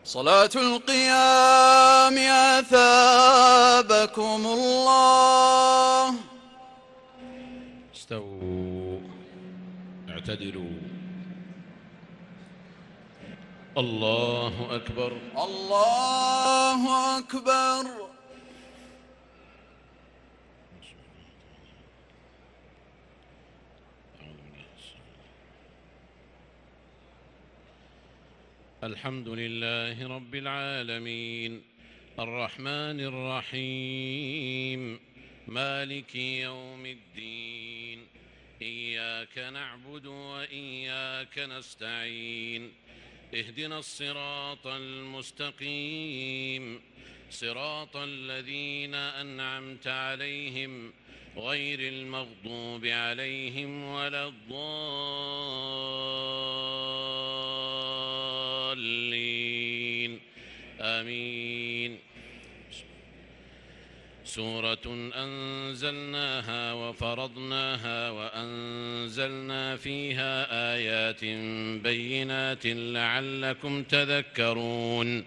صلاة القيام أثابكم الله. استووا اعتدلوا. الله أكبر. الله أكبر. الحمد لله رب العالمين الرحمن الرحيم مالك يوم الدين، إياك نعبد وإياك نستعين، اهدنا الصراط المستقيم، صراط الذين أنعمت عليهم غير المغضوب عليهم ولا الضالين آمين. سورة أنزلناها وفرضناها وأنزلنا فيها آيات بينات لعلكم تذكرون.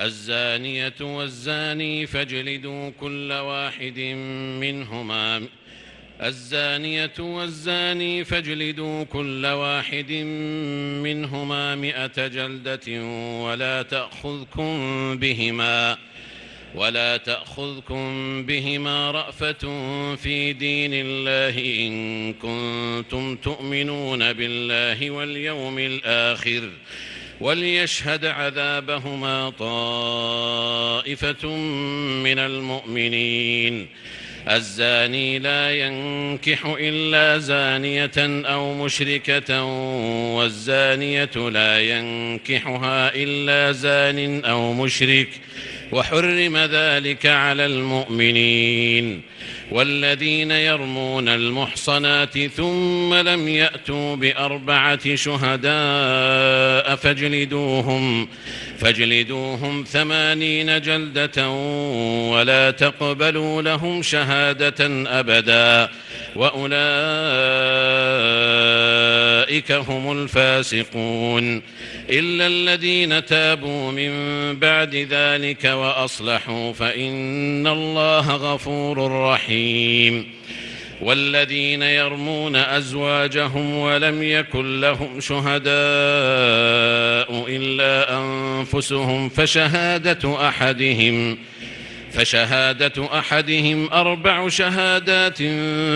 الزانية والزاني فاجلدوا كل واحد منهما 100 جلدة ولا تأخذكم بهما رأفة في دين الله إن كنتم تؤمنون بالله واليوم الآخر، وليشهد عذابهما طائفة من المؤمنين. الزاني لا ينكح إلا زانية أو مشركة، والزانية لا ينكحها إلا زان أو مشرك، وحرم ذلك على المؤمنين. والذين يرمون المحصنات ثم لم يأتوا ب4 شهداء فاجلدوهم 80 جلدة ولا تقبلوا لهم شهادة أبدا، وأولئك هم الفاسقون. إلا الذين تابوا من بعد ذلك وأصلحوا فإن الله غفور رحيم. والذين يرمون أزواجهم ولم يكن لهم شهداء إلا أنفسهم فشهادة أحدهم 4 شهادات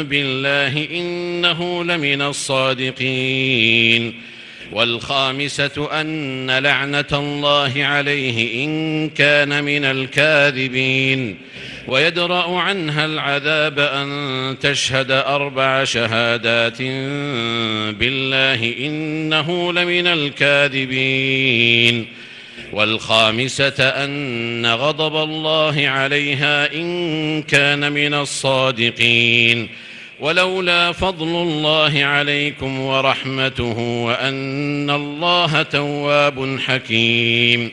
بالله إنه لمن الصادقين. والخامسة أن لعنة الله عليه إن كان من الكاذبين. ويدرأ عنها العذاب أن تشهد 4 شهادات بالله إنه لمن الكاذبين. والخامسة أن غضب الله عليها إن كان من الصادقين. ولولا فضل الله عليكم ورحمته وأن الله تواب حكيم.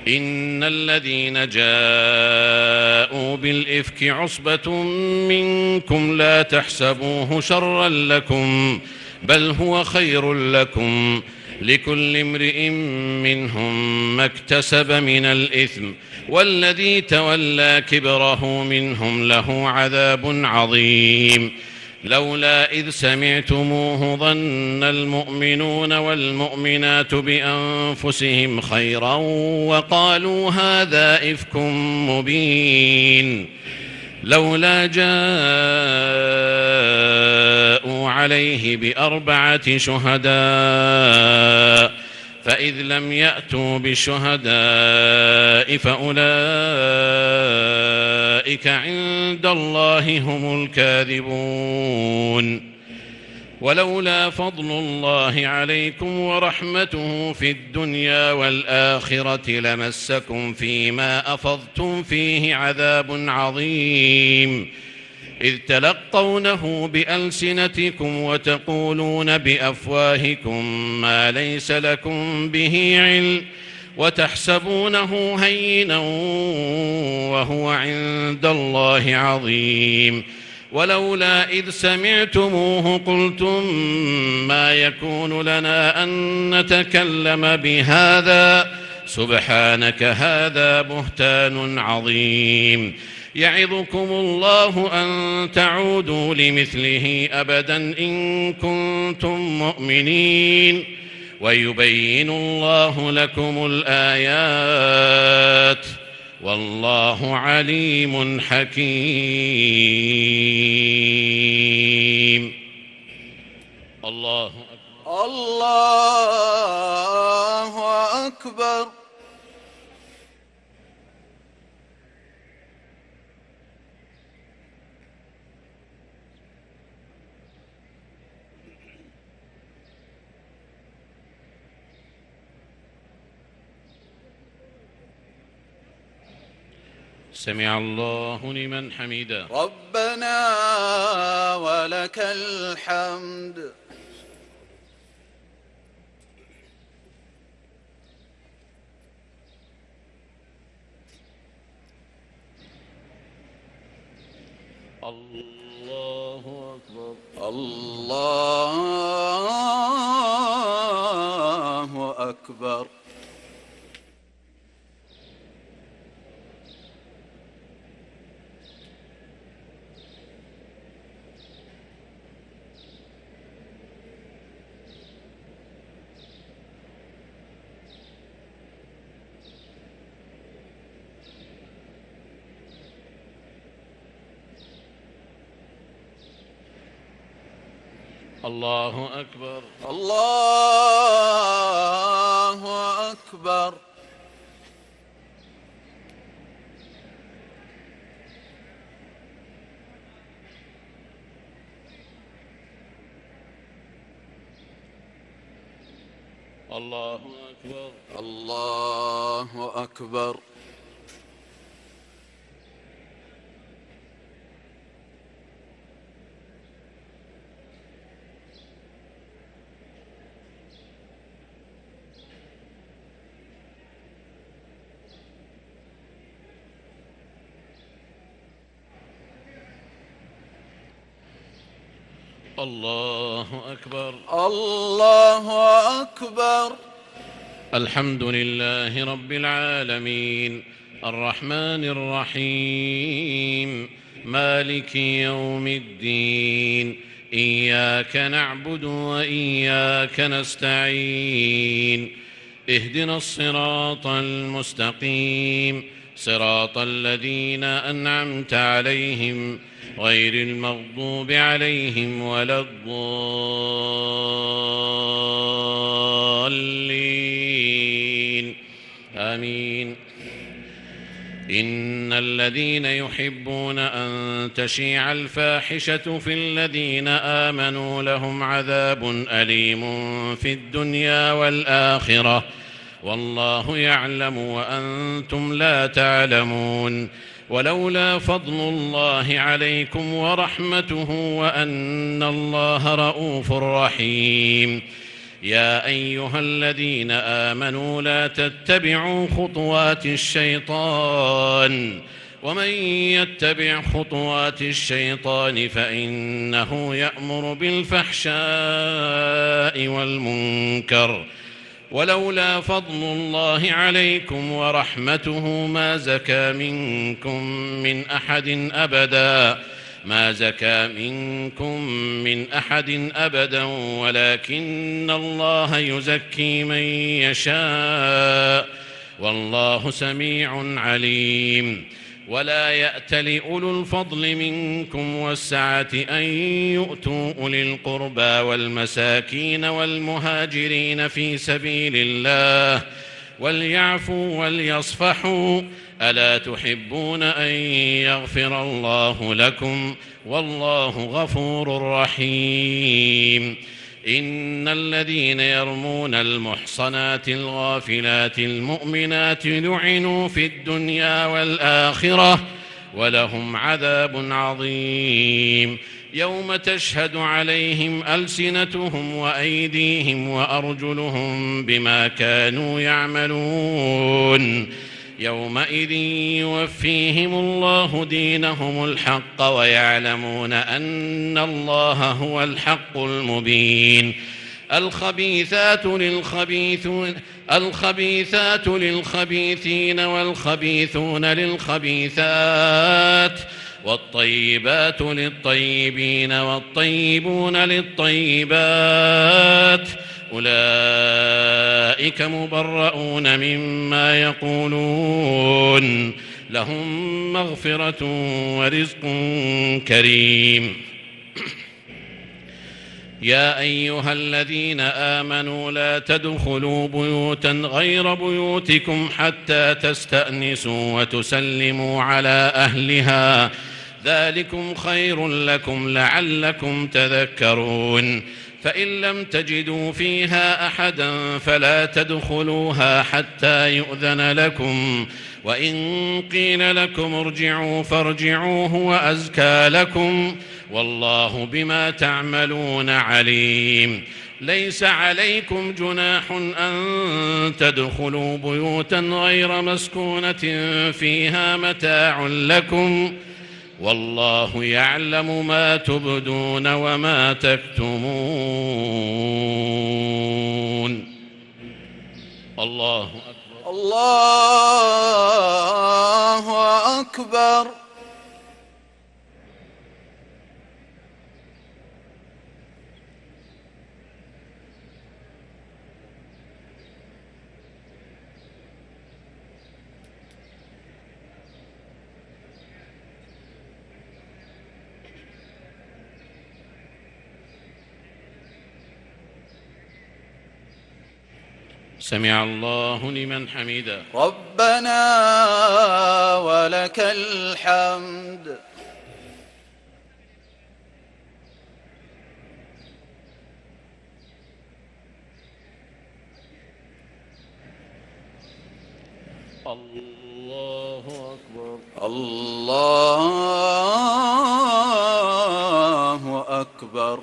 إن الذين جاءوا بالإفك عصبة منكم لا تحسبوه شرا لكم بل هو خير لكم، لكل امرئ منهم ما اكتسب من الإثم، والذي تولى كبره منهم له عذاب عظيم. لولا إذ سمعتموه ظن المؤمنون والمؤمنات بأنفسهم خيرا وقالوا هذا إفك مبين. لولا جاءوا عليه ب4 شهداء فإذ لم يأتوا بالشهداء فأولئك عند الله هم الكاذبون. ولولا فضل الله عليكم ورحمته في الدنيا والآخرة لمسكم فيما أفضتم فيه عذاب عظيم، إذ تلقونه بألسنتكم وتقولون بأفواهكم ما ليس لكم به علم، وتحسبونه هينا وهو عند الله عظيم. ولولا إذ سمعتموه قلتم ما يكون لنا أن نتكلم بهذا سبحانك هذا بهتان عظيم. يعظكم الله أن تعودوا لمثله أبدا إن كنتم مؤمنين ويبين الله لكم الآيات والله عليم حكيم. الله أكبر. الله أكبر. سمع الله لمن حمده. ربنا ولك الحمد. الله أكبر. الله أكبر. الله أكبر. الله أكبر. الله أكبر. الله أكبر. الله أكبر. الله أكبر. الحمد لله رب العالمين الرحمن الرحيم مالك يوم الدين إياك نعبد وإياك نستعين اهدنا الصراط المستقيم صراط الذين أنعمت عليهم غير المغضوب عليهم ولا الضالين آمين. إن الذين يحبون أن تشيع الفاحشة في الذين آمنوا لهم عذاب أليم في الدنيا والآخرة والله يعلم وأنتم لا تعلمون. ولولا فضل الله عليكم ورحمته وأن الله رؤوف رحيم. يا أيها الذين آمنوا لا تتبعوا خطوات الشيطان ومن يتبع خطوات الشيطان فإنه يأمر بالفحشاء والمنكر. ولولا فضل الله عليكم ورحمته ما زكى منكم من أحد أبدا ولكن الله يزكي من يشاء والله سميع عليم. ولا يأتل أولو الفضل منكم والسعة أن يؤتوا أولي القربى والمساكين والمهاجرين في سبيل الله وليعفوا وليصفحوا ألا تحبون أن يغفر الله لكم والله غفور رحيم. إن الذين يرمون المحصنات الغافلات المؤمنات لعنوا في الدنيا والآخرة ولهم عذاب عظيم. يوم تشهد عليهم ألسنتهم وأيديهم وأرجلهم بما كانوا يعملون يومئذ يوفيهم الله دينهم الحق ويعلمون أن الله هو الحق المبين. الخبيثات للخبيثين والخبيثون للخبيثات والطيبات للطيبين والطيبون للطيبات أولئك مبرؤون مما يقولون لهم مغفرة ورزق كريم. يا أيها الذين آمنوا لا تدخلوا بيوتا غير بيوتكم حتى تستأنسوا وتسلموا على أهلها ذلكم خير لكم لعلكم تذكرون. فإن لم تجدوا فيها أحدا فلا تدخلوها حتى يؤذن لكم، وإن قيل لكم ارجعوا فارجعوا هو أزكى لكم والله بما تعملون عليم. ليس عليكم جناح أن تدخلوا بيوتا غير مسكونة فيها متاع لكم والله يعلم ما تبدون وما تكتمون. الله أكبر. الله أكبر. سمع الله لمن حمده. ربنا ولك الحمد. الله أكبر. الله أكبر.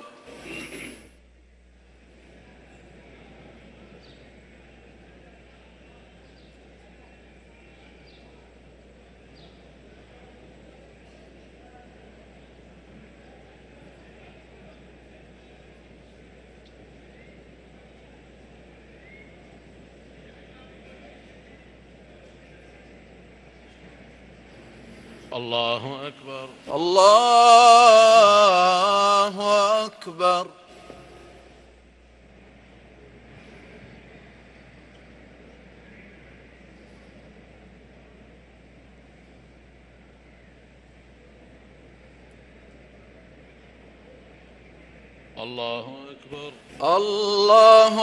الله أكبر. الله أكبر. الله أكبر. الله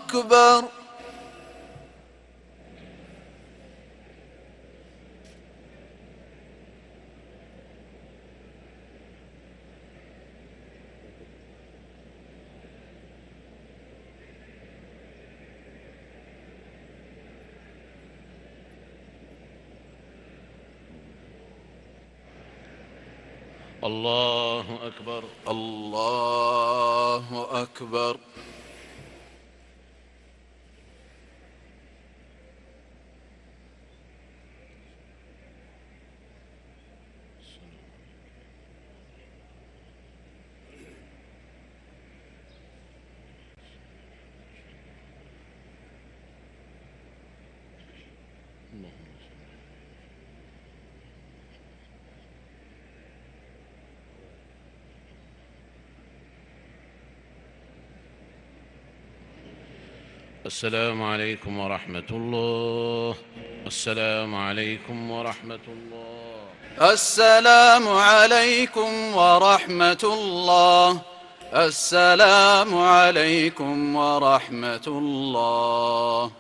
أكبر. الله أكبر. الله أكبر. السلام عليكم ورحمة الله. السلام عليكم ورحمة الله. السلام عليكم ورحمة الله. السلام عليكم ورحمة الله.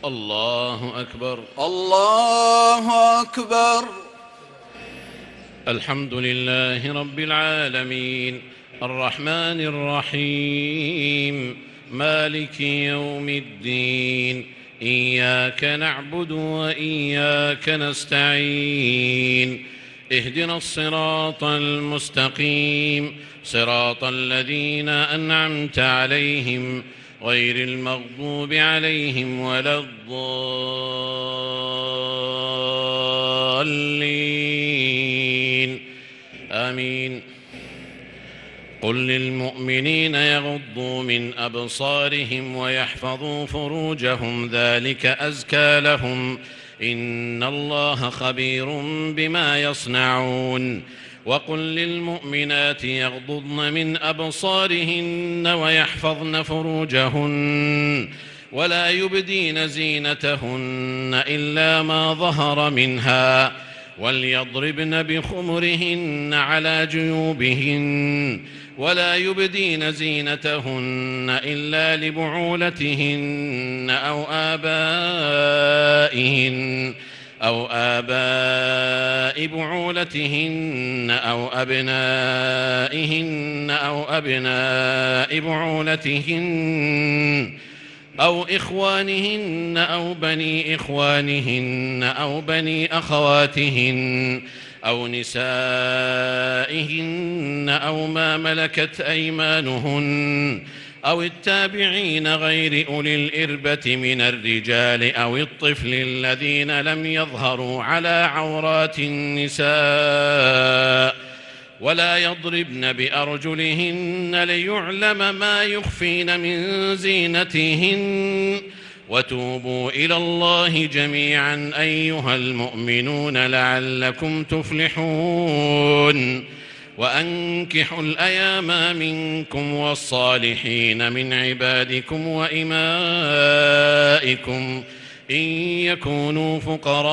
الله أكبر. الله أكبر. الحمد لله رب العالمين الرحمن الرحيم مالك يوم الدين إياك نعبد وإياك نستعين اهدنا الصراط المستقيم صراط الذين أنعمت عليهم غير المغضوب عليهم ولا الضالين آمين. قل للمؤمنين يغضوا من أبصارهم ويحفظوا فروجهم ذلك أزكى لهم إن الله خبير بما يصنعون. وقل للمؤمنات يغضضن من أبصارهن ويحفظن فروجهن ولا يبدين زينتهن إلا ما ظهر منها وليضربن بخمرهن على جيوبهن ولا يبدين زينتهن إلا لبعولتهن أو آباء بعولتهن أو أبنائهن أو أبناء بعولتهن أو إخوانهن أو بني إخوانهن أو بني أخواتهن أو نسائهن أو ما ملكت أيمانهن أو التابعين غير أولي الإربة من الرجال أو الطفل الذين لم يظهروا على عورات النساء ولا يضربن بأرجلهن ليعلم ما يخفين من زينتهن وتوبوا إلى الله جميعا أيها المؤمنون لعلكم تفلحون. وأنكحوا الأيام منكم والصالحين من عبادكم وإمائكم إن يكونوا فقراء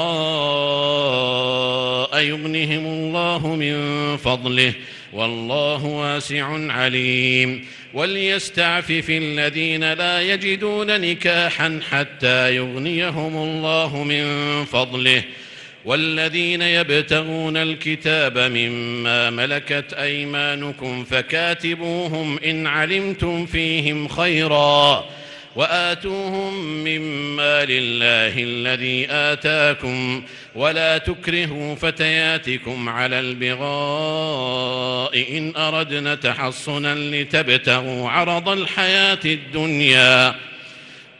يغنهم الله من فضله والله واسع عليم. وليستعفف الذين لا يجدون نكاحا حتى يغنيهم الله من فضله والذين يبتغون الكتاب مما ملكت أيمانكم فكاتبوهم إن علمتم فيهم خيرا وآتوهم مما لله الذي آتاكم ولا تكرهوا فتياتكم على البغاء إن أردنا تحصنا لتبتغوا عرض الحياة الدنيا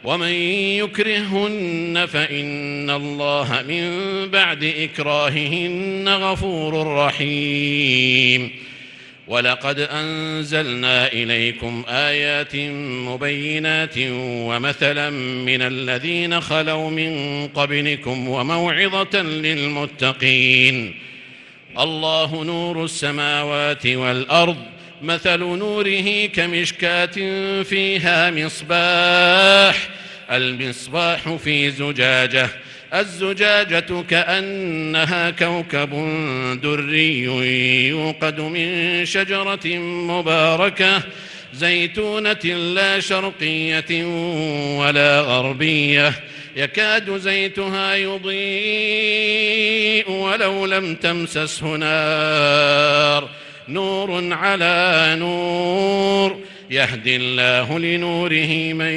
ومن يكرههن فإن الله من بعد إكراههن غفور رحيم. ولقد أنزلنا إليكم آيات مبينات ومثلا من الذين خلوا من قبلكم وموعظة للمتقين. الله نور السماوات والأرض مثل نوره كمشكاة فيها مصباح المصباح في زجاجة الزجاجة كأنها كوكب دري يوقد من شجرة مباركة زيتونة لا شرقية ولا غربية يكاد زيتها يضيء ولو لم تمسسه نار نور على نور يهدي الله لنوره من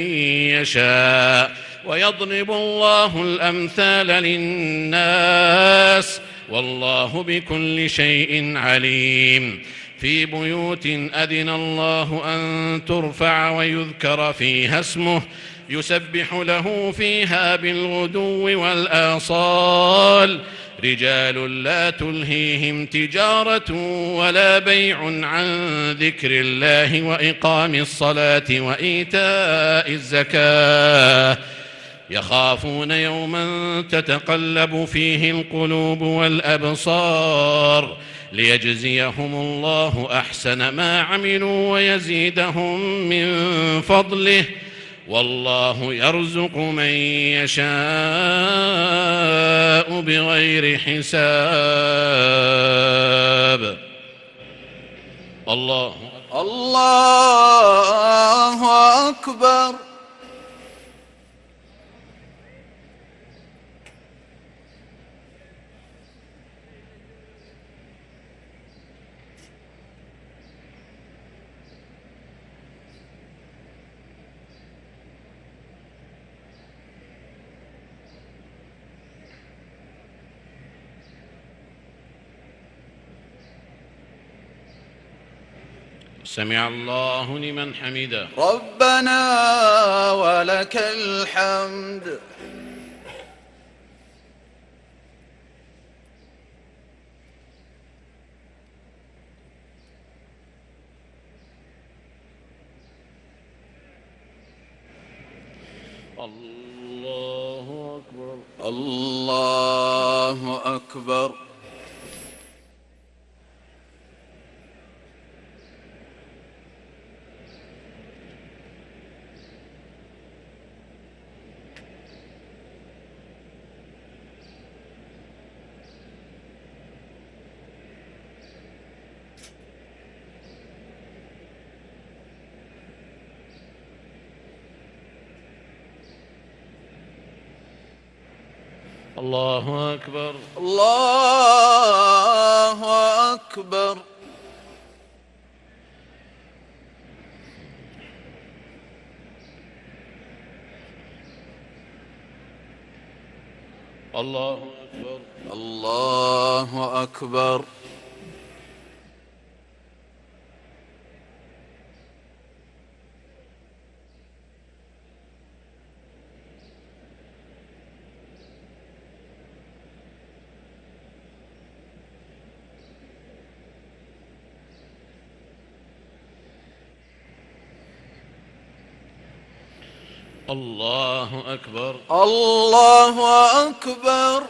يشاء ويضرب الله الأمثال للناس والله بكل شيء عليم. في بيوت أذن الله أن ترفع ويذكر فيها اسمه يسبح له فيها بالغدو والآصال رجال لا تلهيهم تجارة ولا بيع عن ذكر الله وإقام الصلاة وإيتاء الزكاة يخافون يوما تتقلب فيه القلوب والأبصار ليجزيهم الله أحسن ما عملوا ويزيدهم من فضله والله يرزق من يشاء بغير حساب. الله الله أكبر. سمع الله لمن حمده. ربنا ولك الحمد. الله أكبر. الله أكبر. الله أكبر. الله أكبر. الله أكبر. الله أكبر. الله أكبر. الله أكبر.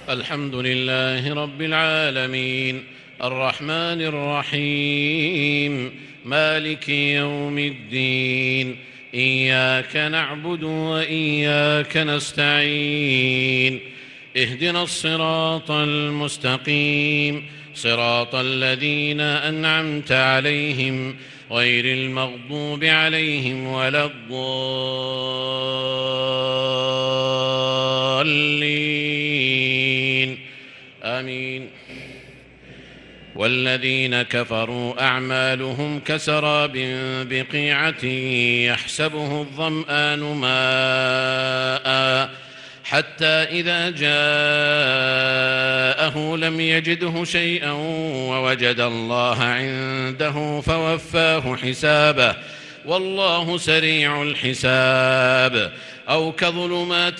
الحمد لله رب العالمين الرحمن الرحيم مالك يوم الدين إياك نعبد وإياك نستعين اهدنا الصراط المستقيم صراط الذين أنعمت عليهم غير المغضوب عليهم ولا الضالين آمين. والذين كفروا أعمالهم كسراب بقيعة يحسبه الظمآن ماء حتى إذا جاءه لم يجده شيئا ووجد الله عنده فوفاه حسابه والله سريع الحساب. أو كظلمات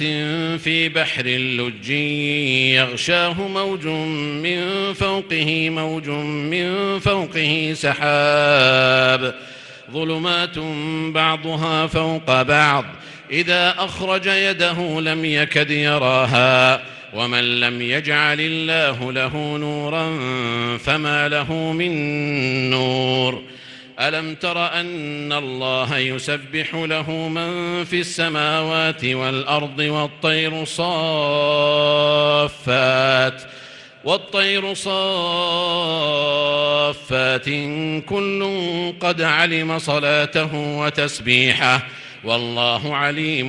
في بحر لج يغشاه موج من فوقه موج من فوقه سحاب ظلمات بعضها فوق بعض إذا أخرج يده لم يكد يراها ومن لم يجعل الله له نورا فما له من نور. ألم تر أن الله يسبح له من في السماوات والأرض والطير صافات كل قد علم صلاته وتسبيحه والله عليم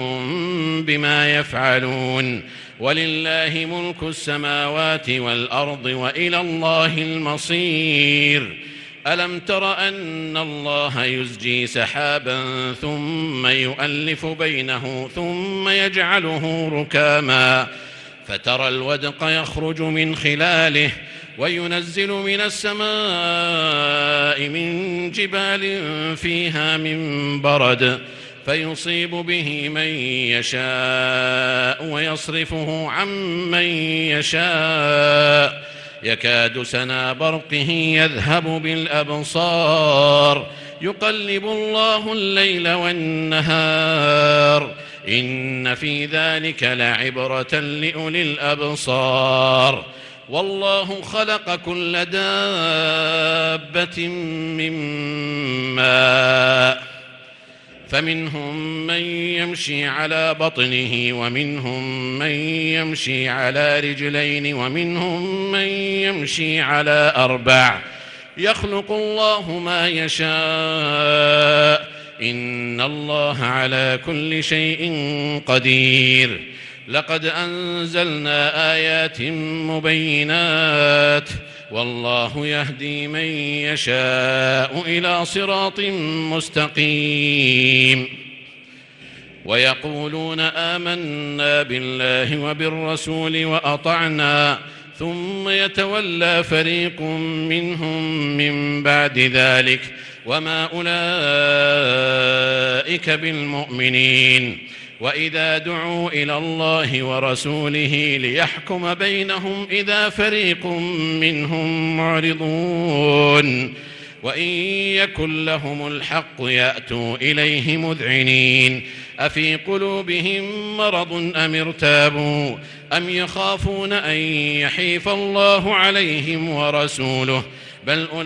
بما يفعلون. ولله ملك السماوات والأرض وإلى الله المصير. ألم تر أن الله يزجي سحابا ثم يؤلف بينه ثم يجعله ركاما فترى الودق يخرج من خلاله وينزل من السماء من جبال فيها من برد فيصيب به من يشاء ويصرفه عن من يشاء يكاد سنا برقه يذهب بالأبصار يقلب الله الليل والنهار إن في ذلك لعبرة لأولي الأبصار. والله خلق كل دابة من ماء فمنهم من يمشي على بطنه ومنهم من يمشي على رجلين ومنهم من يمشي على أربع يخلق الله ما يشاء إن الله على كل شيء قدير. لقد أنزلنا آيات مبينات والله يهدي من يشاء إلى صراط مستقيم. ويقولون آمنا بالله وبالرسول وأطعنا ثم يتولى فريق منهم من بعد ذلك وما أولئك بالمؤمنين. وإذا دعوا إلى الله ورسوله ليحكم بينهم إذا فريق منهم معرضون وإن يكن لهم الحق يأتوا إليه مذعنين أفي قلوبهم مرض أم ارتابوا أم يخافون أن يحيف الله عليهم ورسوله بل أولئك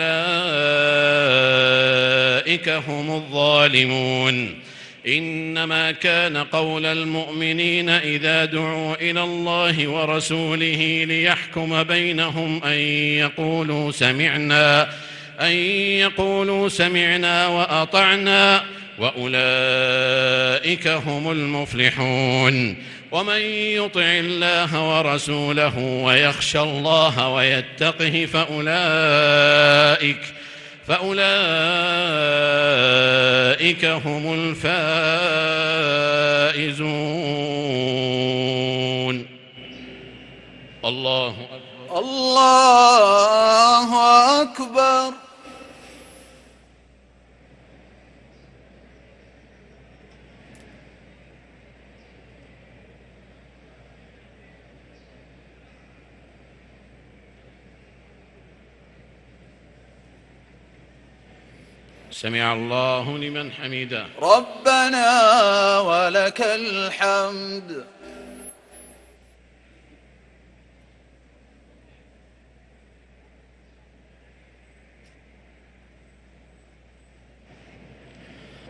هم الظالمون. إنما كان قول المؤمنين إذا دعوا إلى الله ورسوله ليحكم بينهم أن يقولوا سمعنا وأطعنا وأولئك هم المفلحون. ومن يطع الله ورسوله ويخشى الله ويتقه فأولئك هم الفائزون. الله أكبر. الله أكبر. سمع الله لمن حمده. ربنا ولك الحمد.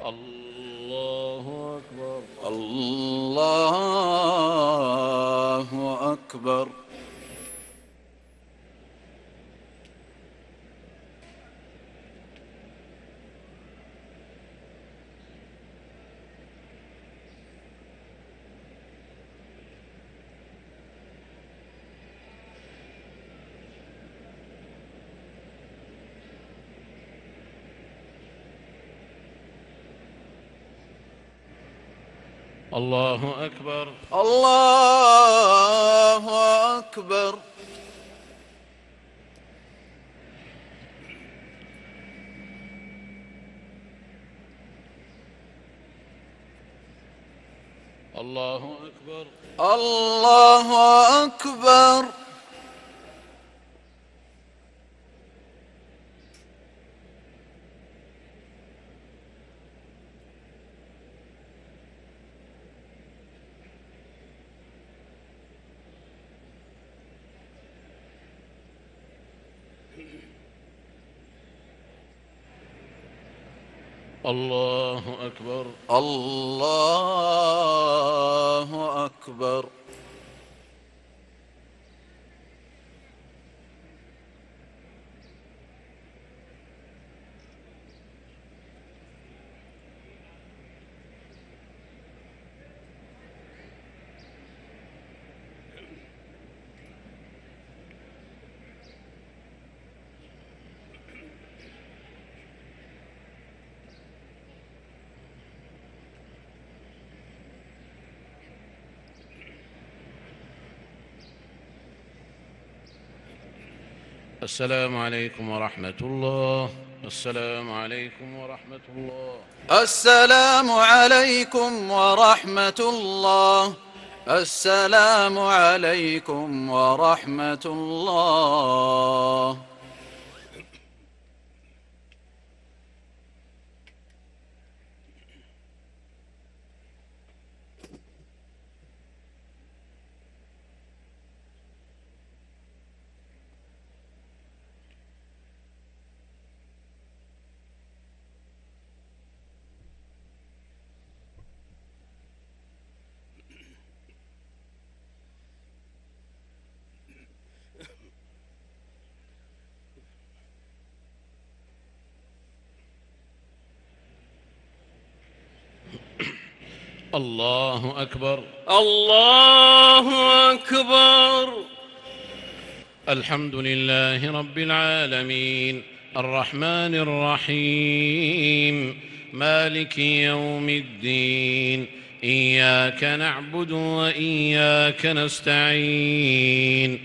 الله أكبر. الله أكبر. الله أكبر. الله أكبر. الله أكبر. الله أكبر. الله أكبر. الله أكبر. السلام عليكم ورحمة الله. السلام عليكم ورحمة الله. السلام عليكم ورحمة الله. السلام عليكم ورحمة الله. الله أكبر. الله أكبر. الحمد لله رب العالمين الرحمن الرحيم مالك يوم الدين إياك نعبد وإياك نستعين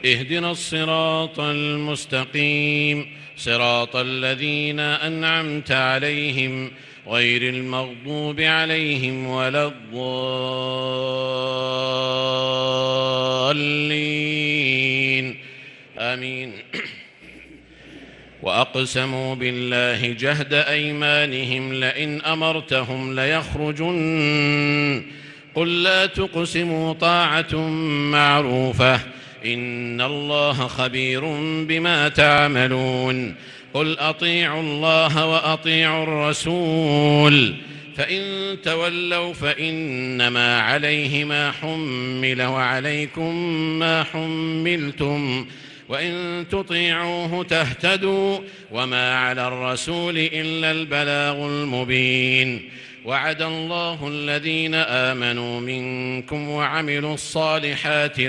اهدنا الصراط المستقيم صراط الذين أنعمت عليهم غير المغضوب عليهم ولا الضالين آمين. وأقسموا بالله جهد أيمانهم لئن أمرتهم ليخرجن قل لا تقسموا طاعة معروفة إن الله خبير بما تعملون قل أطيعوا الله وأطيعوا الرسول فإن تولوا فإنما عليه ما حمل وعليكم ما حملتم وإن تطيعوه تهتدوا وما على الرسول إلا البلاغ المبين وعد الله الذين آمنوا منكم وعملوا الصالحات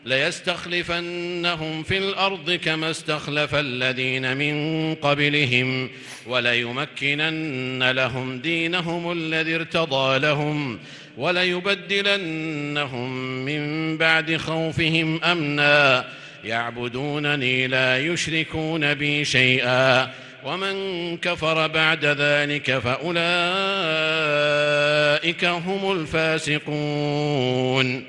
ليستخلفنهم في الأرض كما استخلف الذين من قبلهم وليمكنن لهم دينهم الذي ارتضى لهم وليبدلنهم من بعد خوفهم أمنا يعبدونني لا يشركون بي شيئا ومن كفر بعد ذلك فأولئك هم الفاسقون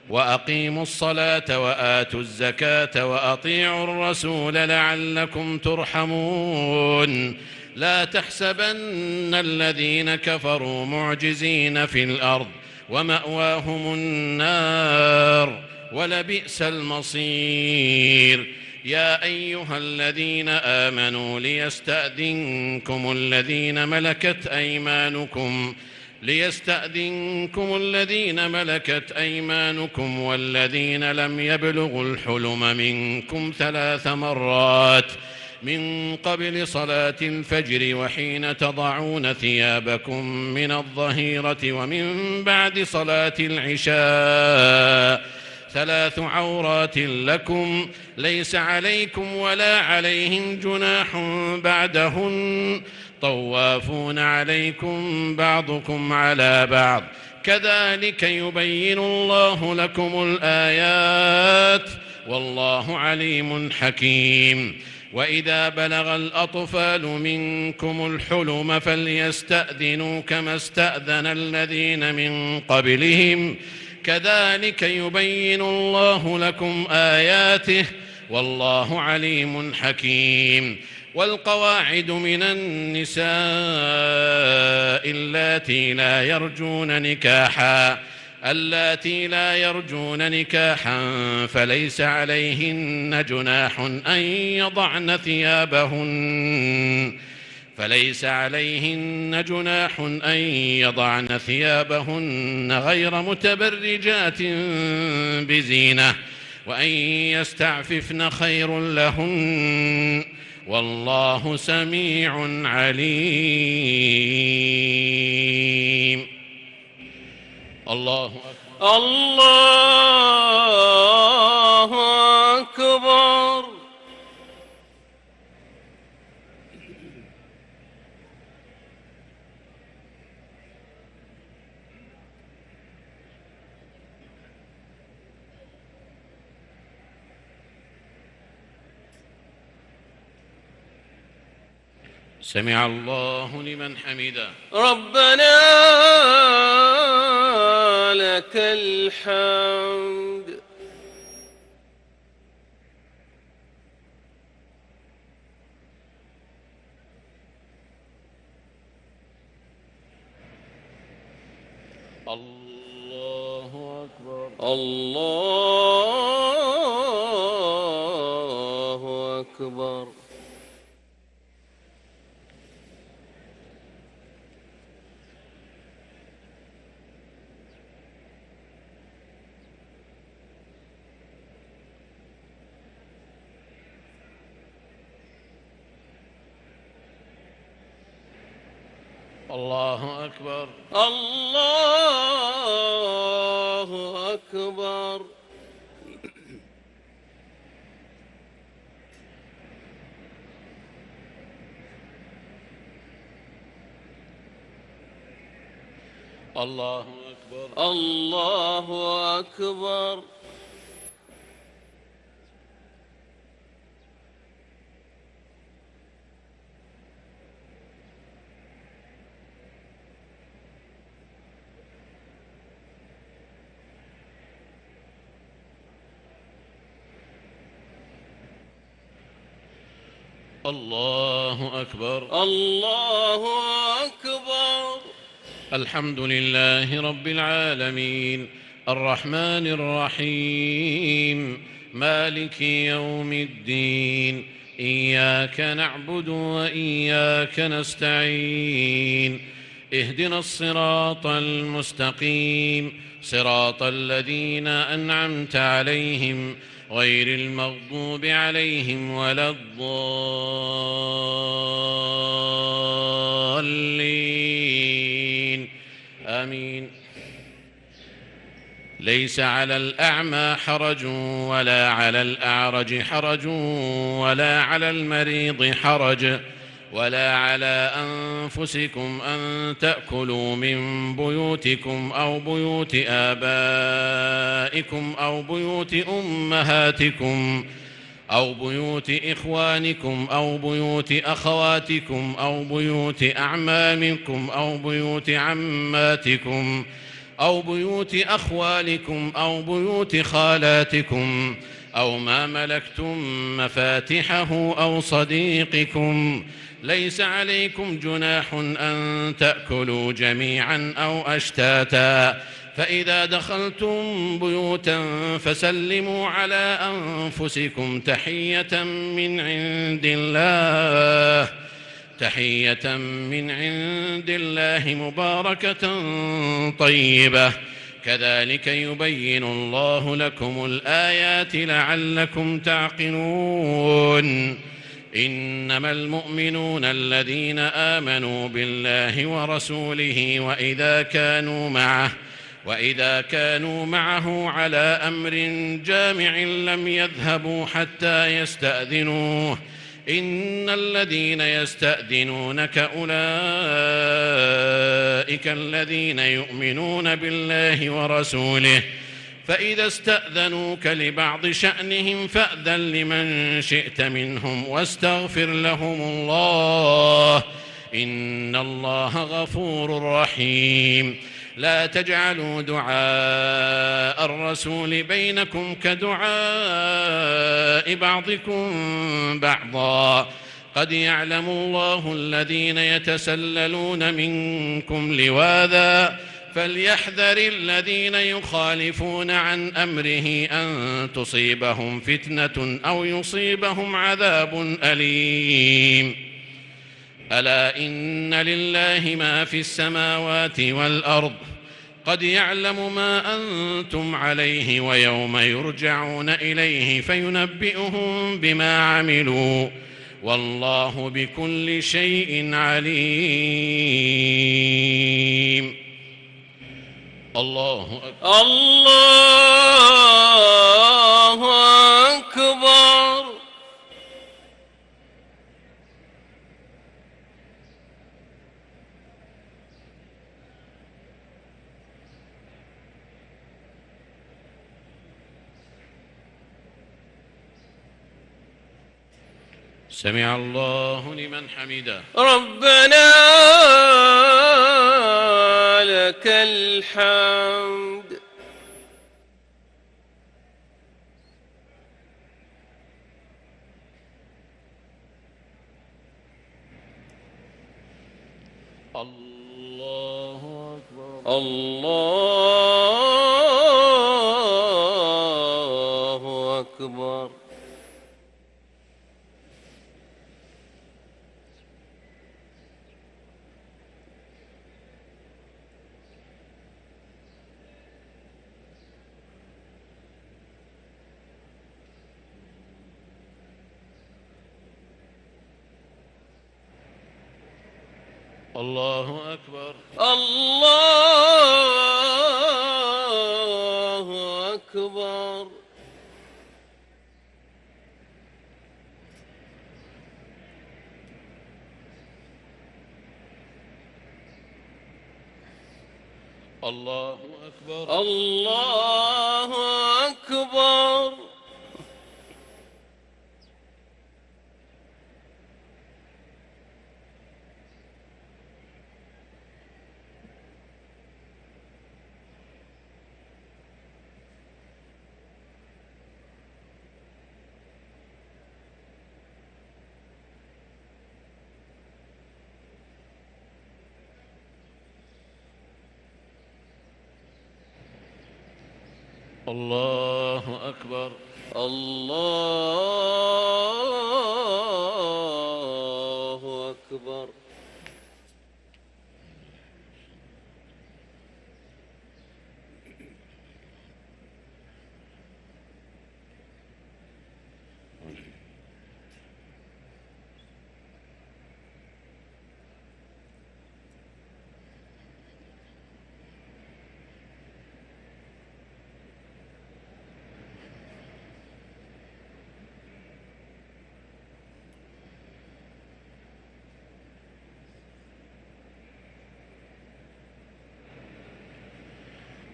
وأقيموا الصلاة وآتوا الزكاة وأطيعوا الرسول لعلكم ترحمون لا تحسبن الذين كفروا معجزين في الأرض ومأواهم النار ولبئس المصير يا أيها الذين آمنوا ليستأذنكم الذين ملكت أيمانكم والذين لم يبلغوا الحلم منكم 3 مرات من قبل صلاة الفجر وحين تضعون ثيابكم من الظهيرة ومن بعد صلاة العشاء 3 عورات لكم ليس عليكم ولا عليهم جناح بعدهن طوافون عليكم بعضكم على بعض كذلك يبين الله لكم الآيات والله عليم حكيم وإذا بلغ الأطفال منكم الحلم فليستأذنوا كما استأذن الذين من قبلهم كذلك يبين الله لكم آياته والله عليم حكيم والقواعد من النساء اللاتي لا يرجون نكاحا فليس عليهن جناح أن يضعن ثيابهن غير متبرجات بزينة وأن يستعففن خير لهن والله سميع عليم الله أكبر الله أكبر سمع الله لمن حمده ربنا لك الحمد الله أكبر الله أكبر الله أكبر الله أكبر الله أكبر الله أكبر الله أكبر. الله أكبر. الحمد لله رب العالمين، الرحمن الرحيم، مالك يوم الدين، إياك نعبد وإياك نستعين، اهدنا الصراط المستقيم، صراط الذين أنعمت عليهم غير المغضوب عليهم ولا الضالين، آمين. ليس على الأعمى حرج ولا على الأعرج حرج ولا على المريض حرج ولا على أنفسكم أن تأكلوا من بيوتكم أو بيوت آبائكم أو بيوت أمهاتكم أو بيوت إخوانكم أو بيوت أخواتكم أو بيوت أعمامكم أو بيوت عماتكم أو بيوت أخوالكم أو بيوت خالاتكم أو ما ملكتم مفاتحه أو صديقكم. ليس عليكم جناح أن تأكلوا جميعا أو أشتاتا، فإذا دخلتم بيوتا فسلموا على أنفسكم تحية من عند الله مباركة طيبة، كذلك يبين الله لكم الآيات لعلكم تعقلون. إنما المؤمنون الذين آمنوا بالله ورسوله وإذا كانوا معه على أمر جامع لم يذهبوا حتى يستأذنوه. إن الذين يستأذنونك أولئك الذين يؤمنون بالله ورسوله، فإذا استأذنوك لبعض شأنهم فأذن لمن شئت منهم واستغفر لهم الله، إن الله غفور رحيم. لا تجعلوا دعاء الرسول بينكم كدعاء بعضكم بعضا، قد يعلم الله الذين يتسللون منكم لواذا، فليحذر الذين يخالفون عن أمره أن تصيبهم فتنة أو يصيبهم عذاب أليم. ألا إن لله ما في السماوات والأرض، قد يعلم ما أنتم عليه ويوم يرجعون إليه فينبئهم بما عملوا، والله بكل شيء عليم. الله أكبر. الله أكبر. سمع الله لمن حمده. ربنا لك الحمد. الله أكبر. الله أكبر. الله أكبر. الله أكبر. الله أكبر. الله أكبر. الله أكبر. الله أكبر.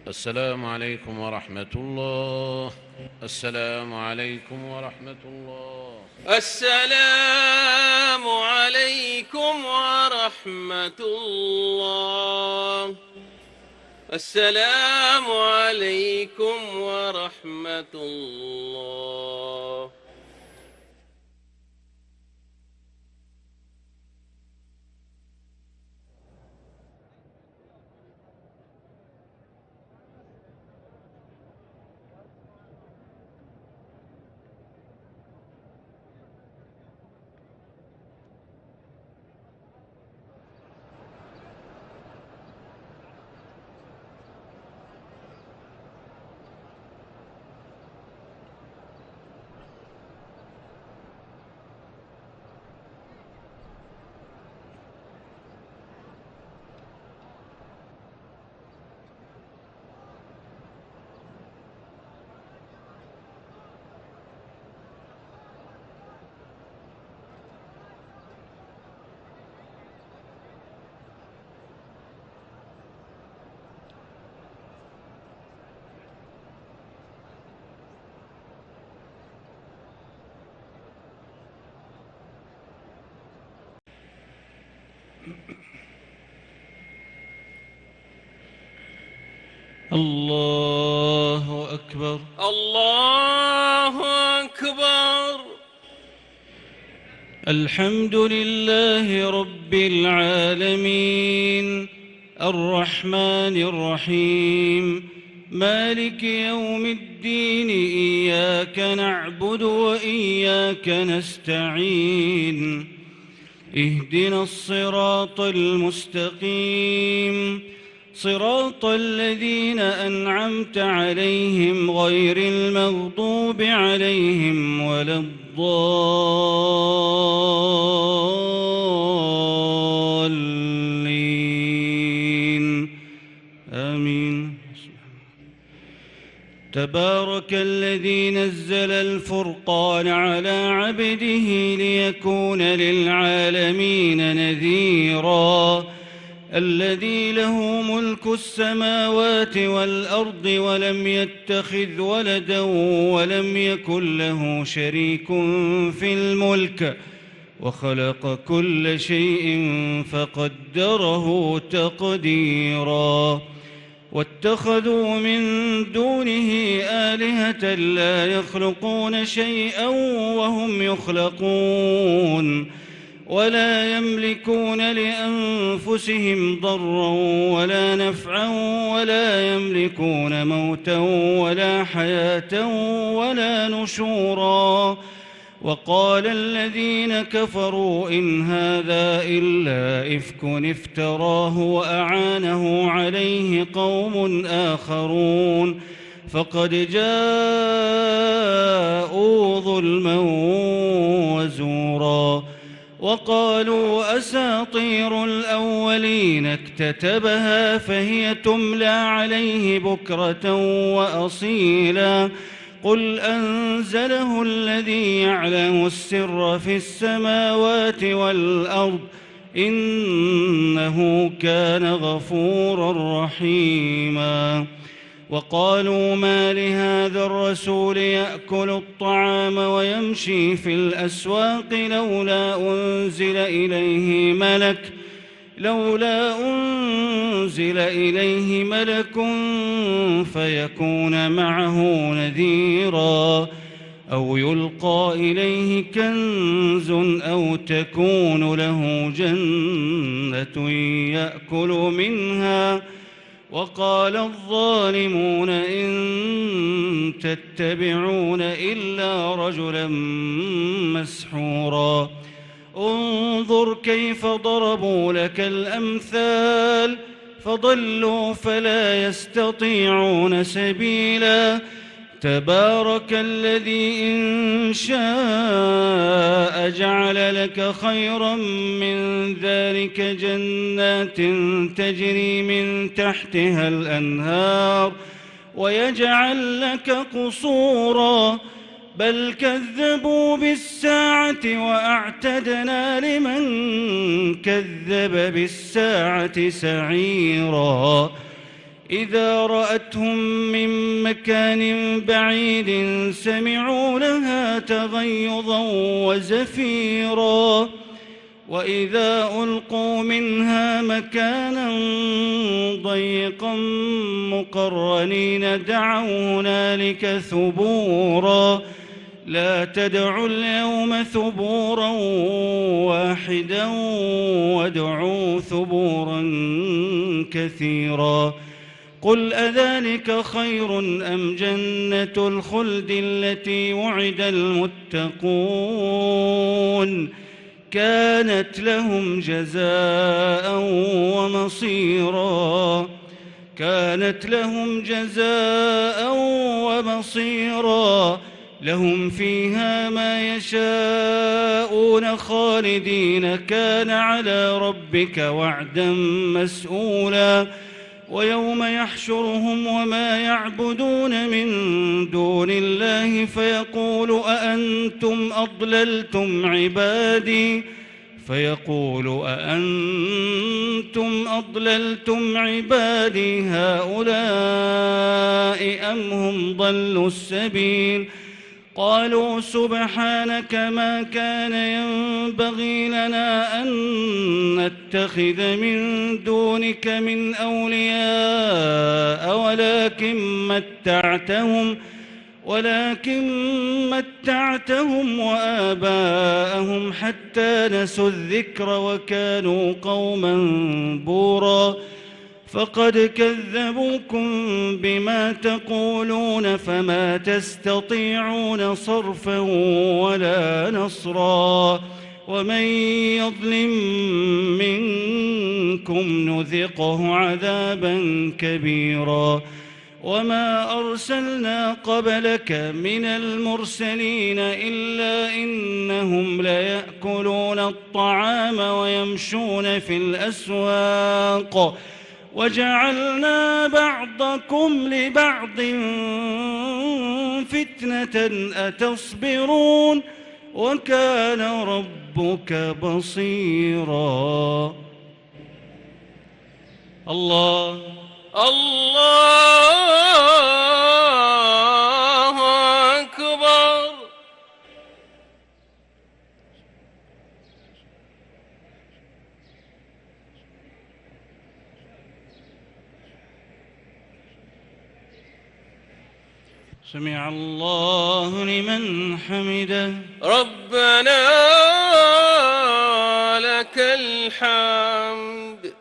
السلام عليكم ورحمة الله. السلام عليكم ورحمة الله. السلام عليكم ورحمة الله. السلام عليكم ورحمة الله. الله أكبر. الله أكبر. الحمد لله رب العالمين الرحمن الرحيم مالك يوم الدين. إياك نعبد وإياك نستعين. اهدنا الصراط المستقيم صراط الذين أنعمت عليهم غير المغضوب عليهم ولا الضالين آمين. تبارك الذي نزل الفرقان على عبده ليكون للعالمين نذيراً. الذي له ملك السماوات والأرض ولم يتخذ ولدا ولم يكن له شريك في الملك وخلق كل شيء فقدره تقديرا. واتخذوا من دونه آلهة لا يخلقون شيئا وهم يخلقون ولا يملكون لأنفسهم ضرا ولا نفعا ولا يملكون موتا ولا حياة ولا نشورا. وقال الذين كفروا إن هذا إلا إفك افتراه وأعانه عليه قوم آخرون فقد جاءوا ظلما وزورا. وقالوا أساطير الأولين اكتتبها فهي تملى عليه بكرة وأصيلا. قل أنزله الذي يعلم السر في السماوات والأرض إنه كان غفورا رحيما. وقالوا ما لهذا الرسول يأكل الطعام ويمشي في الأسواق لولا أنزل إليه ملك فيكون معه نذيرا أو يلقى إليه كنز أو تكون له جنة يأكل منها. وقال الظالمون إن تتبعون إلا رجلا مسحورا انظر كيف ضربوا لك الأمثال فضلوا فلا يستطيعون سبيلا تبارك الذي إن شاء جعل لك خيرا من ذلك جنات تجري من تحتها الأنهار ويجعل لك قصورا بل كذبوا بالساعة وأعتدنا لمن كذب بالساعة سعيرا إذا رأتهم من مكان بعيد سمعوا لها تغيظا وزفيرا وإذا ألقوا منها مكانا ضيقا مقرنين دعوا هنالك ثبورا لا تدعوا اليوم ثبورا واحدا وادعوا ثبورا كثيرا قل أذلك خير أم جنة الخلد التي وعد المتقون كانت لهم جزاء ومصيرا لهم فيها ما يشاءون خالدين كان على ربك وعدا مسئولا ويوم يحشرهم وما يعبدون من دون الله فيقول أأنتم أضللتم عبادي هؤلاء أم هم ضلوا السبيل قالوا سبحانك ما كان ينبغي لنا أن نتخذ من دونك من أولياء ولكن متعتهم وآباءهم حتى نسوا الذكر وكانوا قوما بورا فقد كذبوكم بما تقولون فما تستطيعون صرفا ولا نصرا ومن يظلم منكم نذقه عذابا كبيرا وما أرسلنا قبلك من المرسلين إلا إنهم ليأكلون الطعام ويمشون في الأسواق وجعلنا بعضكم لبعض فتنة أتصبرون وكان ربك بصيرا الله أكبر سمع الله لمن حمده ربنا لك الحمد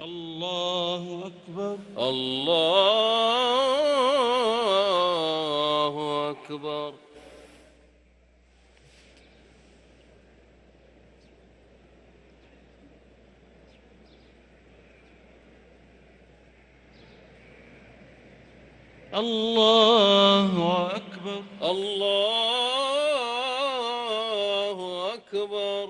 الله أكبر الله أكبر الله أكبر الله أكبر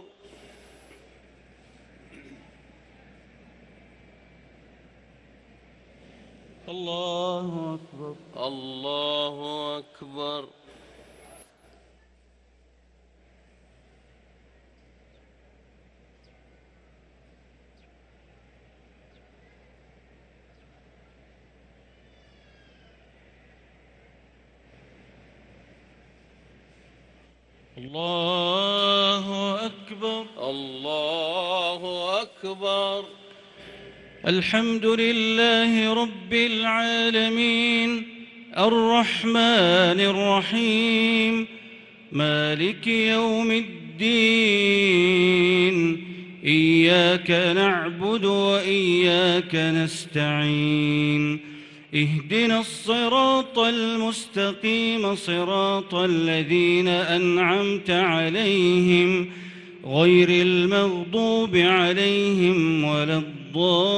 الله أكبر الله أكبر الله أكبر الله أكبر الحمد لله رب العالمين الرحمن الرحيم مالك يوم الدين إياك نعبد وإياك نستعين اهدنا الصراط المستقيم صراط الذين أنعمت عليهم غير المغضوب عليهم ولا الضالين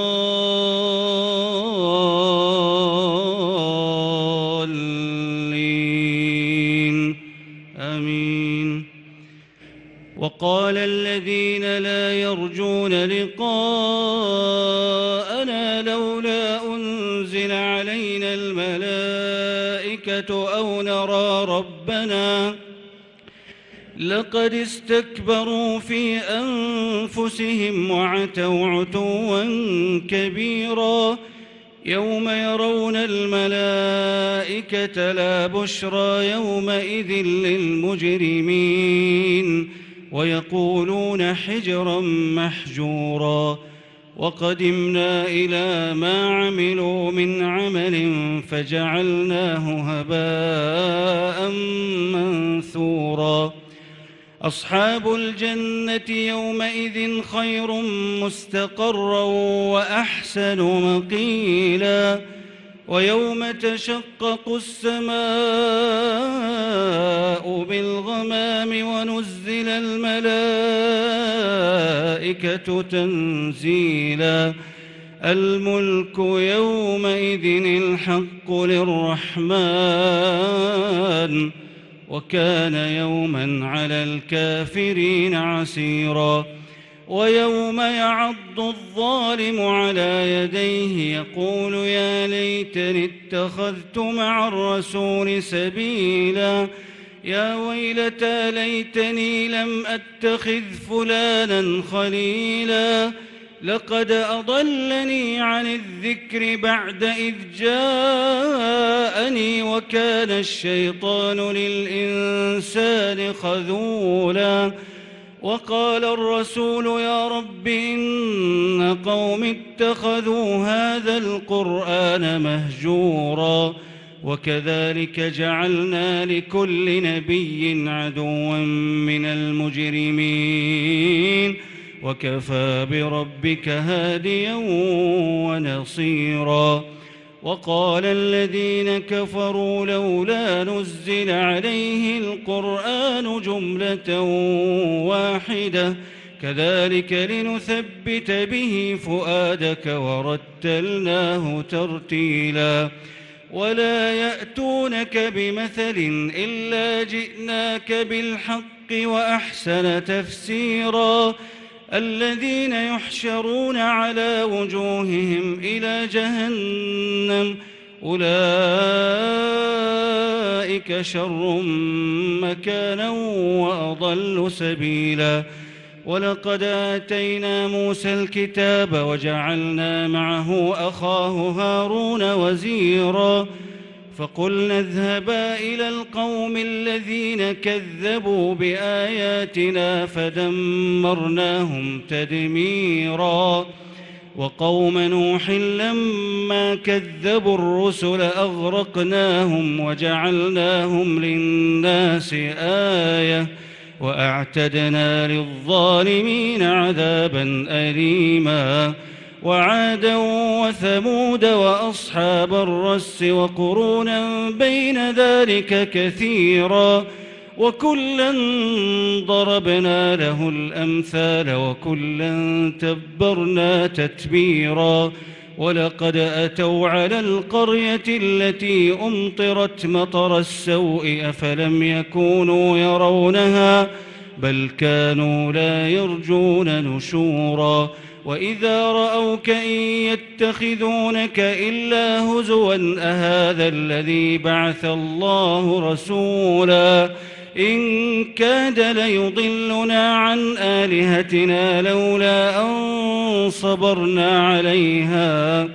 آمين. وقال الذين لا يرجون لقاءنا لولا أنزل علينا الملائكة أو نرى ربنا لقد استكبروا في أنفسهم وعتوا عتوا كبيرا يوم يرون الملائكة لا بشرى يومئذ للمجرمين ويقولون حجرا محجورا وقدمنا إلى ما عملوا من عمل فجعلناه هباء منثورا أصحاب الجنة يومئذ خير مستقرا وأحسن مقيلا ويوم تشقق السماء بالغمام ونزل الملائكة تنزيلا الملك يومئذ الحق للرحمن وكان يوما على الكافرين عسيرا ويوم يعض الظالم على يديه يقول يا ليتني اتخذت مع الرسول سبيلا يا ويلتى ليتني لم أتخذ فلانا خليلا لقد أضلني عن الذكر بعد إذ جاءني وكان الشيطان للإنسان خذولا وقال الرسول يا رب إن قوم اتخذوا هذا القرآن مهجورا وكذلك جعلنا لكل نبي عدوا من المجرمين وكفى بربك هاديا ونصيرا وقال الذين كفروا لولا نزل عليه القرآن جملة واحدة كذلك لنثبت به فؤادك ورتلناه ترتيلا ولا يأتونك بمثل إلا جئناك بالحق وأحسن تفسيرا الذين يحشرون على وجوههم إلى جهنم أولئك شر مكانا وأضل سبيلا ولقد آتينا موسى الكتاب وجعلنا معه أخاه هارون وزيرا فقلنا اذهبا إلى القوم الذين كذبوا بآياتنا فدمرناهم تدميرا وقوم نوح لما كذبوا الرسل أغرقناهم وجعلناهم للناس آية وأعتدنا للظالمين عذابا أليما وعادا وثمود وأصحاب الرس وقرونا بين ذلك كثيرا وكلا ضربنا له الأمثال وكلا تبرنا تتبيرا ولقد أتوا على القرية التي أمطرت مطر السوء أفلم يكونوا يرونها بل كانوا لا يرجون نشورا وإذا رأوك إن يتخذونك إلا هزوا أهذا الذي بعث الله رسولا إن كاد ليضلنا عن آلهتنا لولا أن صبرنا عليها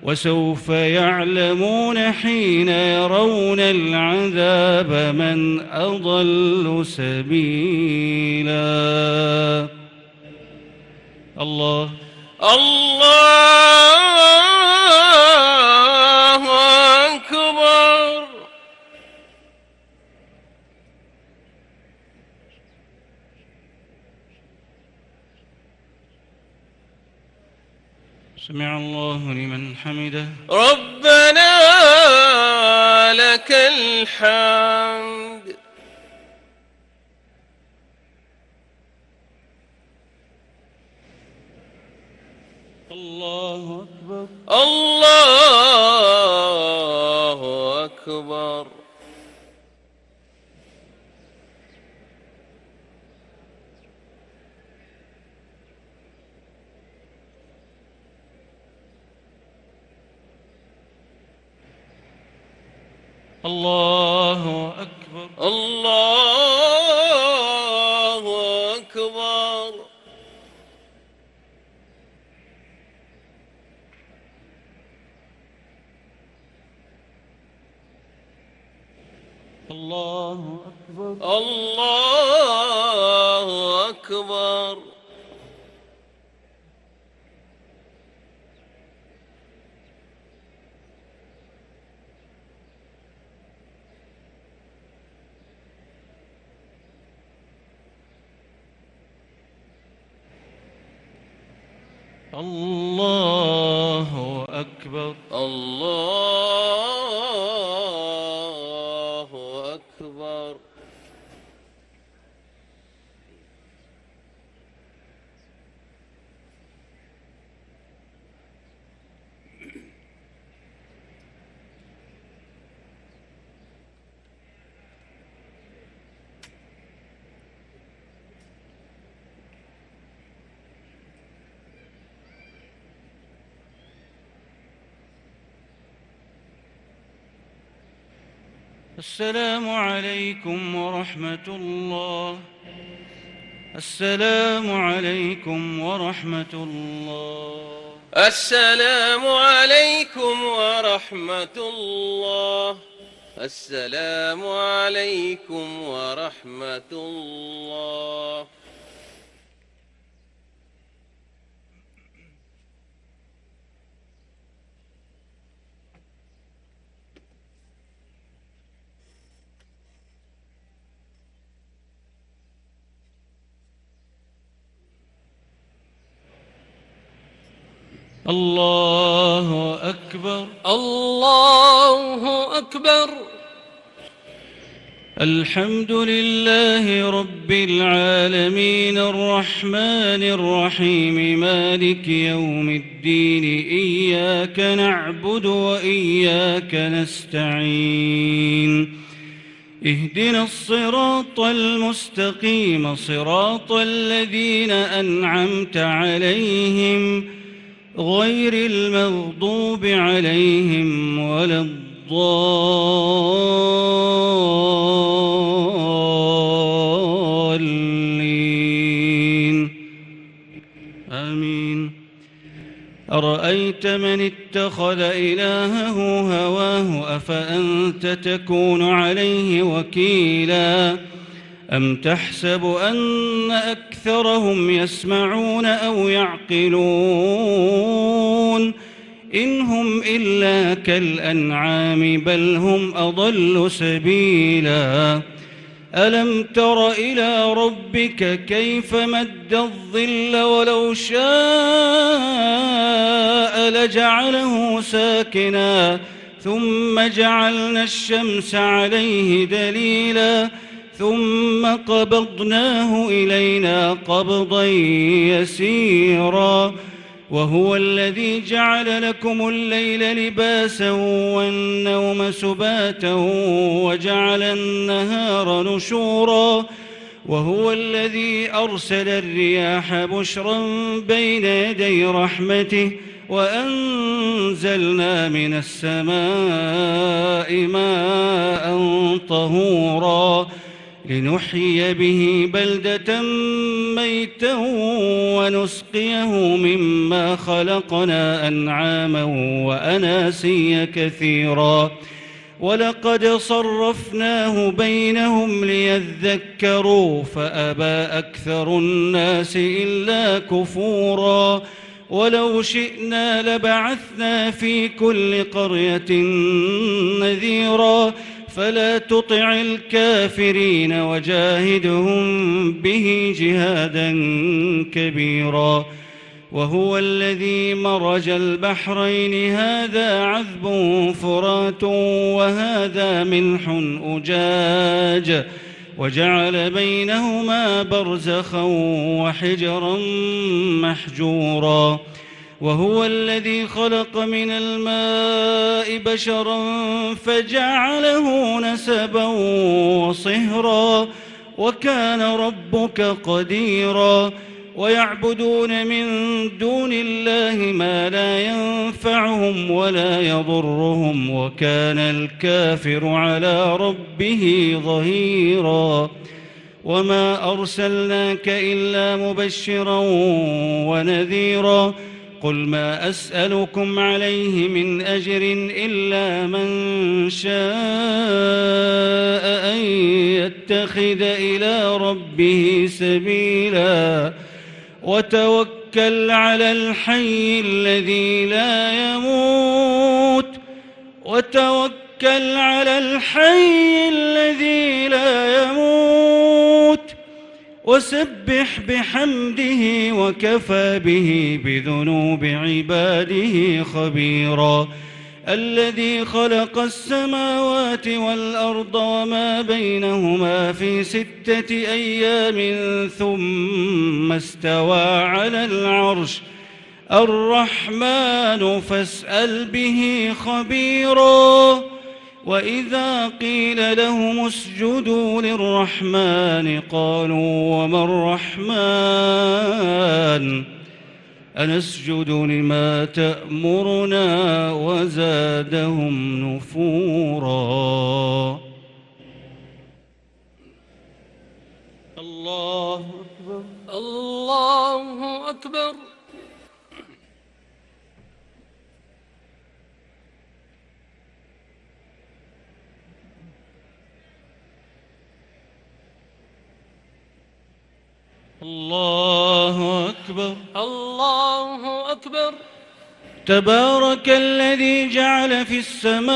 وسوف يعلمون حين يرون العذاب من أضل سبيلا. الله أكبر. سمع الله لمن حمده. ربنا لك الحمد. الله أكبر. الله أكبر. الله أكبر. الله أكبر. الله أكبر. الله أكبر. الله أكبر. الله أكبر. السلام عليكم ورحمة الله. السلام عليكم ورحمة الله. السلام عليكم ورحمة الله. السلام عليكم ورحمة الله. الله أكبر. الله أكبر. الحمد لله رب العالمين الرحمن الرحيم مالك يوم الدين إياك نعبد وإياك نستعين اهدنا الصراط المستقيم صراط الذين أنعمت عليهم غير المغضوب عليهم ولا الضالين آمين. أرأيت من اتخذ إلهه هواه أفأنت تكون عليه وكيلا أم تحسب أن أكثرهم يسمعون أو يعقلون إن هم إلا كالأنعام بل هم أضل سبيلا ألم تر إلى ربك كيف مد الظل ولو شاء لجعله ساكنا ثم جعلنا الشمس عليه دليلا ثم قبضناه إلينا قبضا يسيرا وهو الذي جعل لكم الليل لباسا والنوم سباتا وجعل النهار نشورا وهو الذي أرسل الرياح بشرا بين يدي رحمته وأنزلنا من السماء ماء طهورا لنحيي به بلدة ميتا ونسقيه مما خلقنا أنعاما وأناسيا كثيرا ولقد صرفناه بينهم ليذكروا فأبى أكثر الناس إلا كفورا ولو شئنا لبعثنا في كل قرية نذيرا فلا تطع الكافرين وجاهدهم به جهادا كبيرا وهو الذي مرج البحرين هذا عذب فرات وهذا ملح أجاج وجعل بينهما برزخا وحجرا محجورا وهو الذي خلق من الماء بشرا فجعله نسبا وصهرا وكان ربك قديرا ويعبدون من دون الله ما لا ينفعهم ولا يضرهم وكان الكافر على ربه ظهيرا وما أرسلناك إلا مبشرا ونذيرا قل ما أسألكم عليه من أجر إلا من شاء أن يتخذ إلى ربه سبيلا وتوكل على الحي الذي لا يموت وسبح بحمده وكفى به بذنوب عباده خبيرا الذي خلق السماوات والأرض وما بينهما في 6 أيام ثم استوى على العرش الرحمن فاسأل به خبيرا وإذا قيل لهم اسجدوا للرحمن قالوا وما الرحمن أنسجد لما تأمرنا وزادهم نفورا. الله أكبر الله أكبر. الله أكبر الله أكبر. تبارك الذي جعل في السماء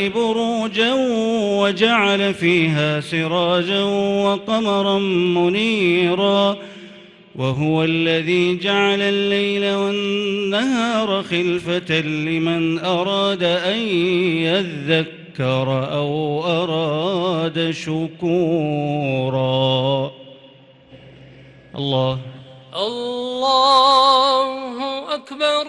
بروجا وجعل فيها سراجا وقمرا منيرا وهو الذي جعل الليل والنهار خلفة لمن أراد أن يذكر أو أراد شكورا. الله أكبر.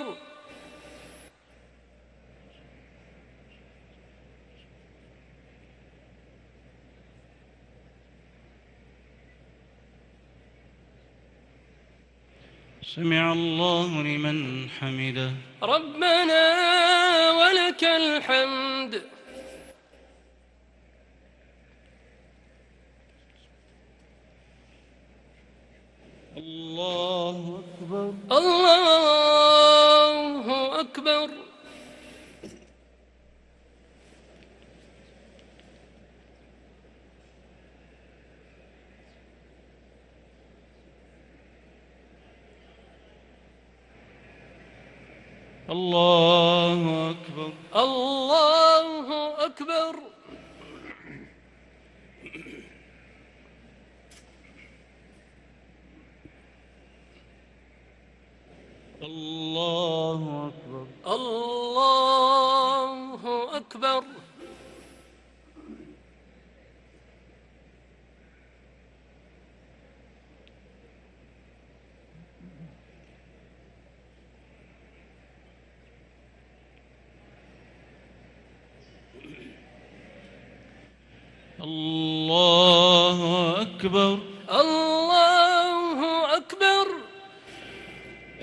سمع الله لمن حمده. ربنا ولك الحمد. الله أكبر. الله أكبر. الله أكبر. الله أكبر. الله أكبر. الله أكبر. الله أكبر. الله أكبر.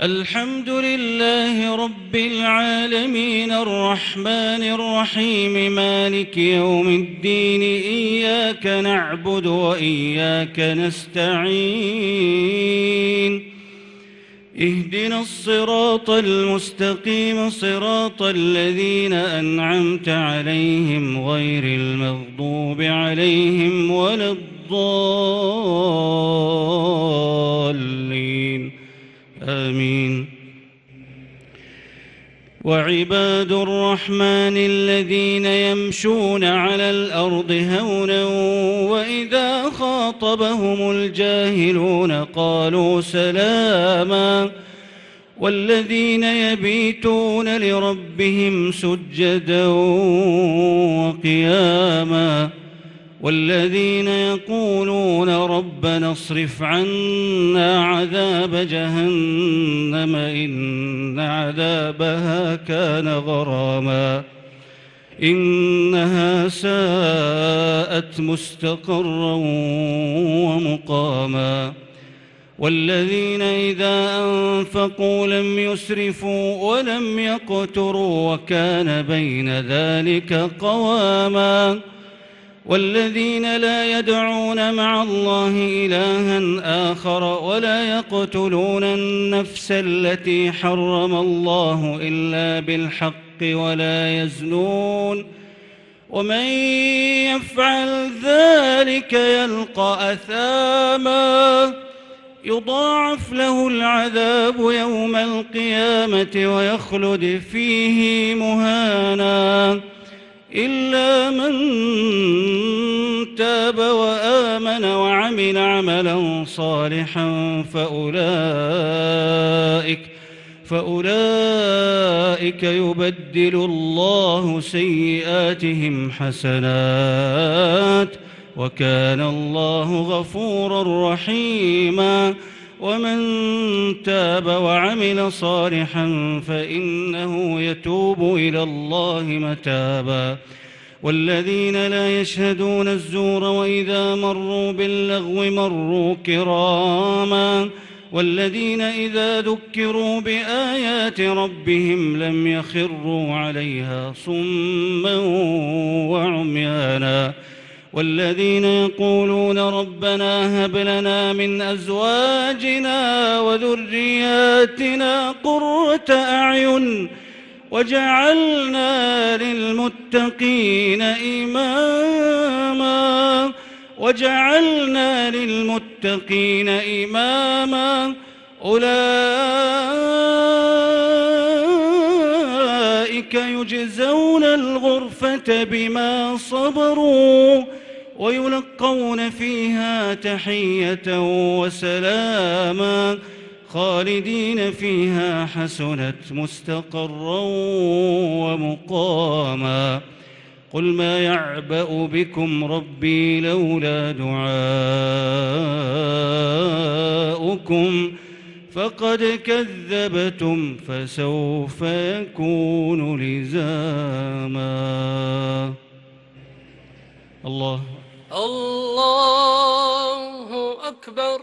الحمد لله رب العالمين الرحمن الرحيم مالك يوم الدين إياك نعبد وإياك نستعين اهدنا الصراط المستقيم صراط الذين أنعمت عليهم غير المغضوب عليهم ولا الضالين آمين. وعباد الرحمن الذين يمشون على الأرض هونا وإذا خاطبهم الجاهلون قالوا سلاما والذين يبيتون لربهم سجدا وقياما والذين يقولون ربنا اصرف عنا عذاب جهنم إن عذابها كان غراما إنها ساءت مستقرا ومقاما والذين إذا أنفقوا لم يسرفوا ولم يقتروا وكان بين ذلك قواما والذين لا يدعون مع الله إلها آخر ولا يقتلون النفس التي حرم الله إلا بالحق ولا يزنون ومن يفعل ذلك يلقى أثاما يضاعف له العذاب يوم القيامة ويخلد فيه مهانا إلا من تاب وآمن وعمل عملا صالحا فأولئك يبدل الله سيئاتهم حسنات وكان الله غفورا رحيما ومن تاب وعمل صالحا فإنه يتوب إلى الله متابا والذين لا يشهدون الزور وإذا مروا باللغو مروا كراما والذين إذا ذكروا بآيات ربهم لم يخروا عليها صما وعميانا والذين يقولون ربنا هب لنا من أزواجنا وذرياتنا قرة أعين وجعلنا للمتقين إماما أولئك يجزون الغرفة بما صبروا ويلقون فيها تحية وسلاما خالدين فيها حسنت مستقرا ومقاما قل ما يعبأ بكم ربي لولا دعاؤكم فقد كذبتم فسوف يكون لزاما الله أكبر.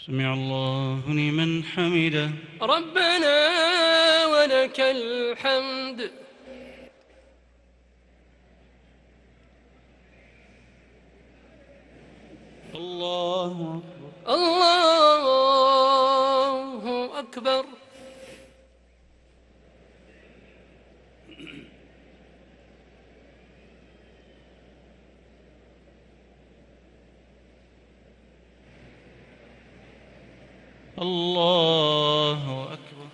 سمع الله لمن حمده ربنا ولك الحمد. الله أكبر. الله أكبر. الله أكبر.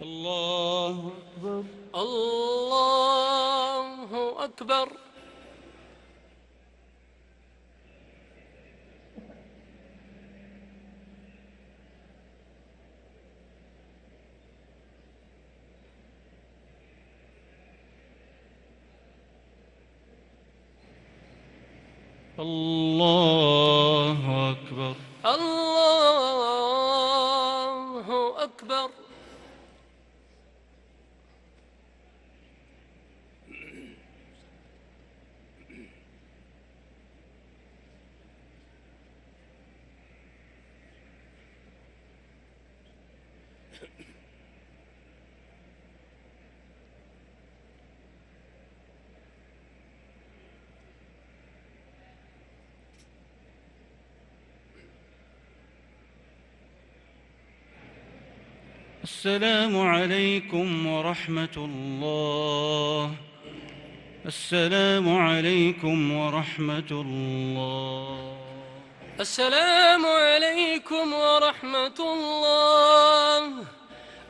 الله أكبر. الله أكبر. الله أكبر. الله أكبر. السلام عليكم ورحمة الله. السلام عليكم ورحمة الله. السلام عليكم ورحمة الله.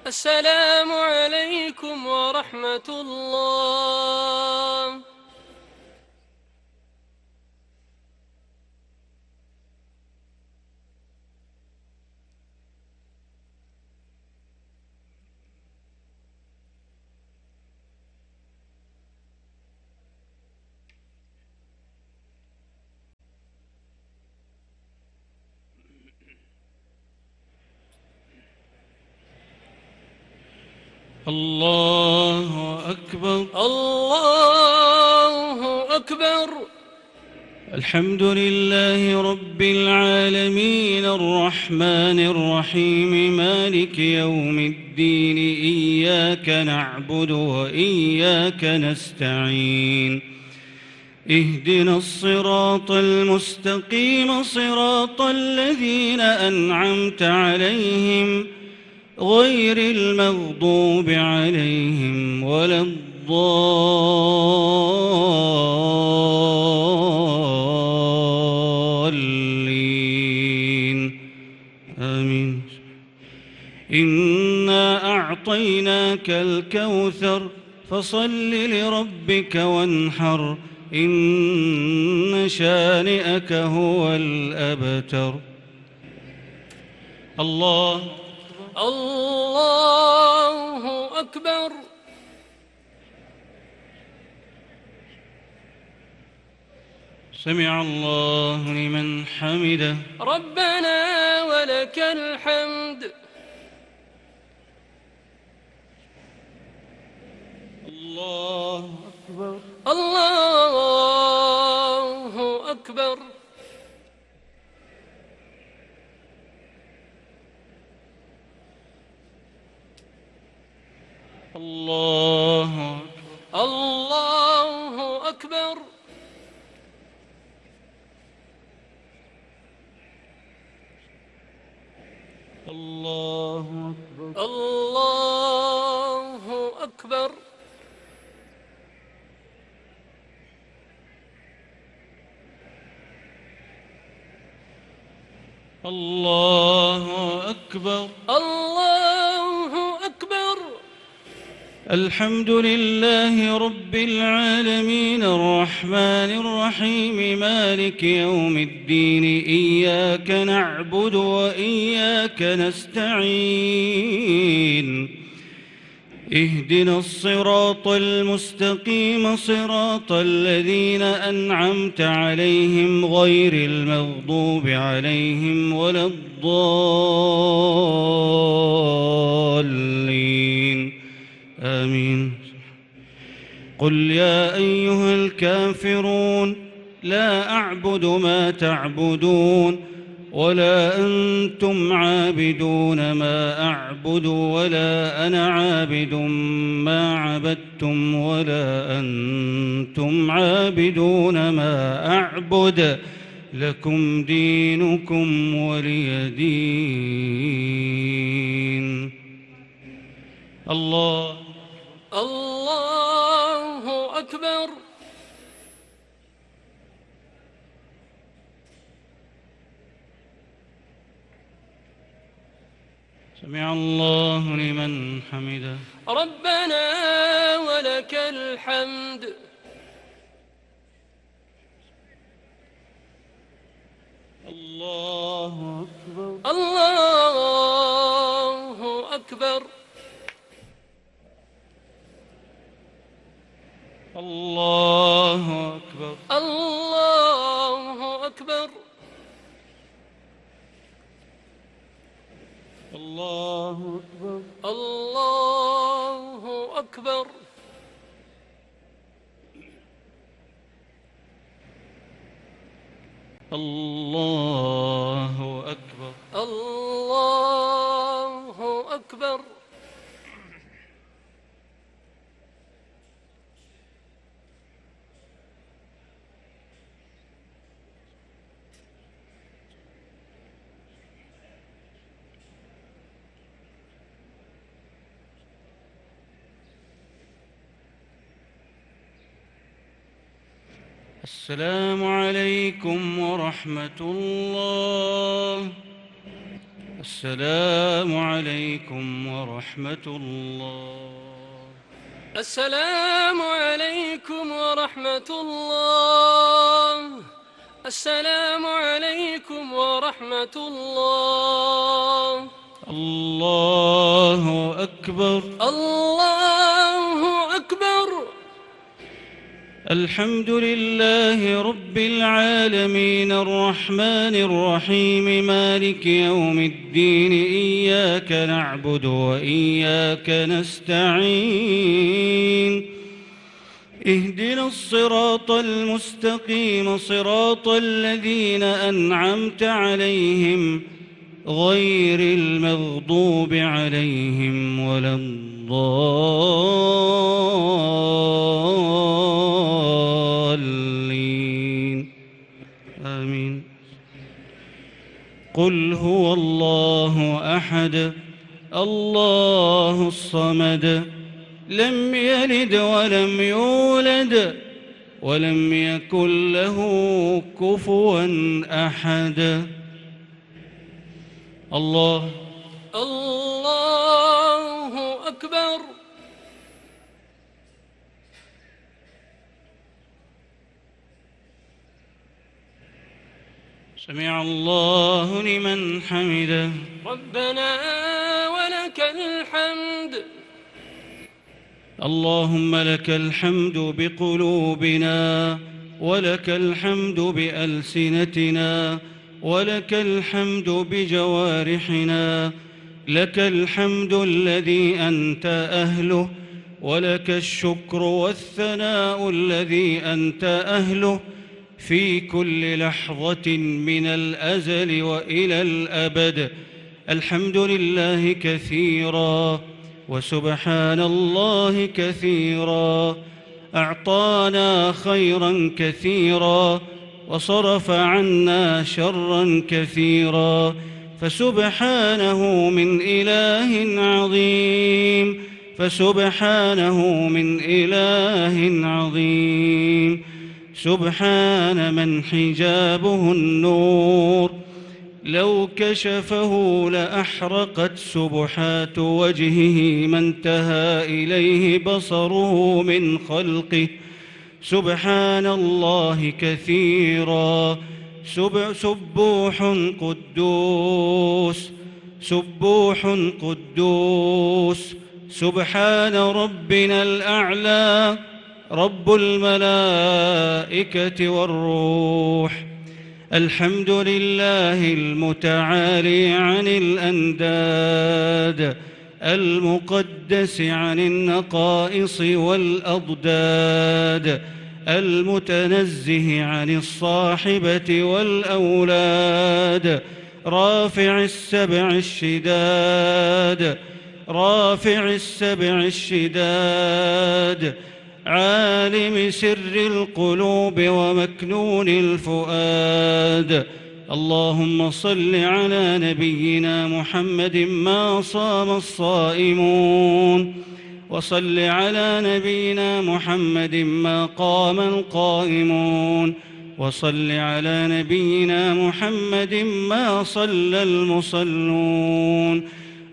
السلام عليكم ورحمة الله. الله أكبر. الله أكبر. الحمد لله رب العالمين الرحمن الرحيم مالك يوم الدين إياك نعبد وإياك نستعين اهدنا الصراط المستقيم صراط الذين أنعمت عليهم غير المغضوب عليهم ولا الضالين آمين. إنا أعطيناك الكوثر فصل لربك وانحر إن شانئك هو الأبتر. الله أكبر. سمع الله لمن حمده. ربنا ولك الحمد. الله أكبر. الله أكبر. الله أكبر. الله أكبر. الله أكبر. الله أكبر. الله أكبر. الحمد لله رب العالمين الرحمن الرحيم مالك يوم الدين إياك نعبد وإياك نستعين اهدنا الصراط المستقيم صراط الذين أنعمت عليهم غير المغضوب عليهم ولا الضالين آمين. قل يا أيها الكافرون لا أعبد ما تعبدون ولا أنتم عابدون ما أعبد ولا أنا عابد ما عبدتم ولا أنتم عابدون ما أعبد لكم دينكم ولي دين. الله أكبر. سمع الله لمن حمده. ربنا ولك الحمد. الله أكبر. الله أكبر. الله أكبر. الله أكبر. الله أكبر. الله أكبر. الله أكبر. الله أكبر. السلام عليكم ورحمة الله. السلام عليكم ورحمة الله. السلام عليكم ورحمة الله. السلام عليكم ورحمة الله. الله أكبر. الله أكبر. الحمد لله رب العالمين الرحمن الرحيم مالك يوم الدين إياك نعبد وإياك نستعين اهدنا الصراط المستقيم صراط الذين أنعمت عليهم غير المغضوب عليهم ولا الضالين آمين. قل هو الله أحد الله الصمد لم يلد ولم يولد ولم يكن له كفوا أحد. الله أكبر. سمع الله لمن حمده. ربنا ولك الحمد. اللهم لك الحمد بقلوبنا ولك الحمد بألسنتنا ولك الحمد بجوارحنا. لك الحمد الذي أنت أهله ولك الشكر والثناء الذي أنت أهله في كل لحظة من الأزل وإلى الأبد. الحمد لله كثيرا وسبحان الله كثيرا. أعطانا خيرا كثيرا وصرف عنا شرا كثيرا. فسبحانه من إله عظيم. فسبحانه من إله عظيم. سبحان من حجابه النور لو كشفه لأحرقت سبحات وجهه ما انتهى إليه بصره من خلقه. سبحان الله كثيرا. سبوح قدوس سبوح قدوس سبحان ربنا الأعلى رب الملائكة والروح. الحمد لله المتعالي عن الأنداد المقدس عن النقائص والأضداد المتنزه عن الصاحبة والأولاد. رافع السبع الشداد رافع السبع الشداد عالم سر القلوب ومكنون الفؤاد. اللهم صل على نبينا محمد ما صام الصائمون وصل على نبينا محمد ما قام القائمون وصل على نبينا محمد ما صلى المصلون.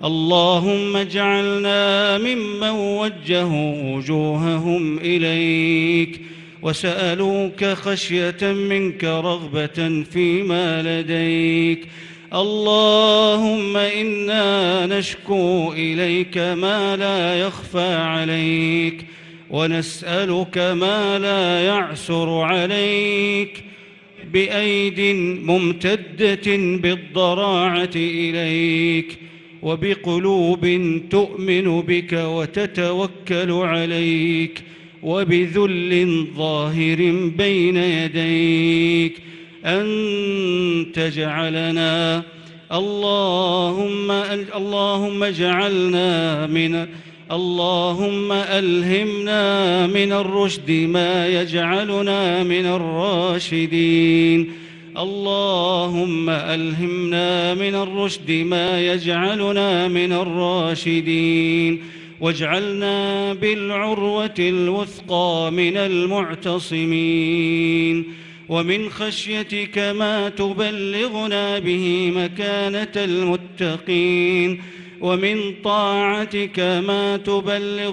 اللهم اجعلنا ممن وجهوا وجوههم إليك وسألوك خشية منك رغبة فيما لديك. اللهم إنا نشكو إليك ما لا يخفى عليك ونسألك ما لا يعسر عليك بأيد ممتدة بالضراعة إليك وبقلوب تؤمن بك وتتوكل عليك وبذل ظاهر بين يديك أن تجعلنا اللهم اجعلنا اللهم ألهمنا من الرشد ما يجعلنا من الراشدين. اللهم ألهمنا من الرشد ما يجعلنا من الراشدين واجعلنا بالعروة الوثقى من المعتصمين، ومن خشيتك ما تبلغنا به مكانة المتقين، ومن طاعتك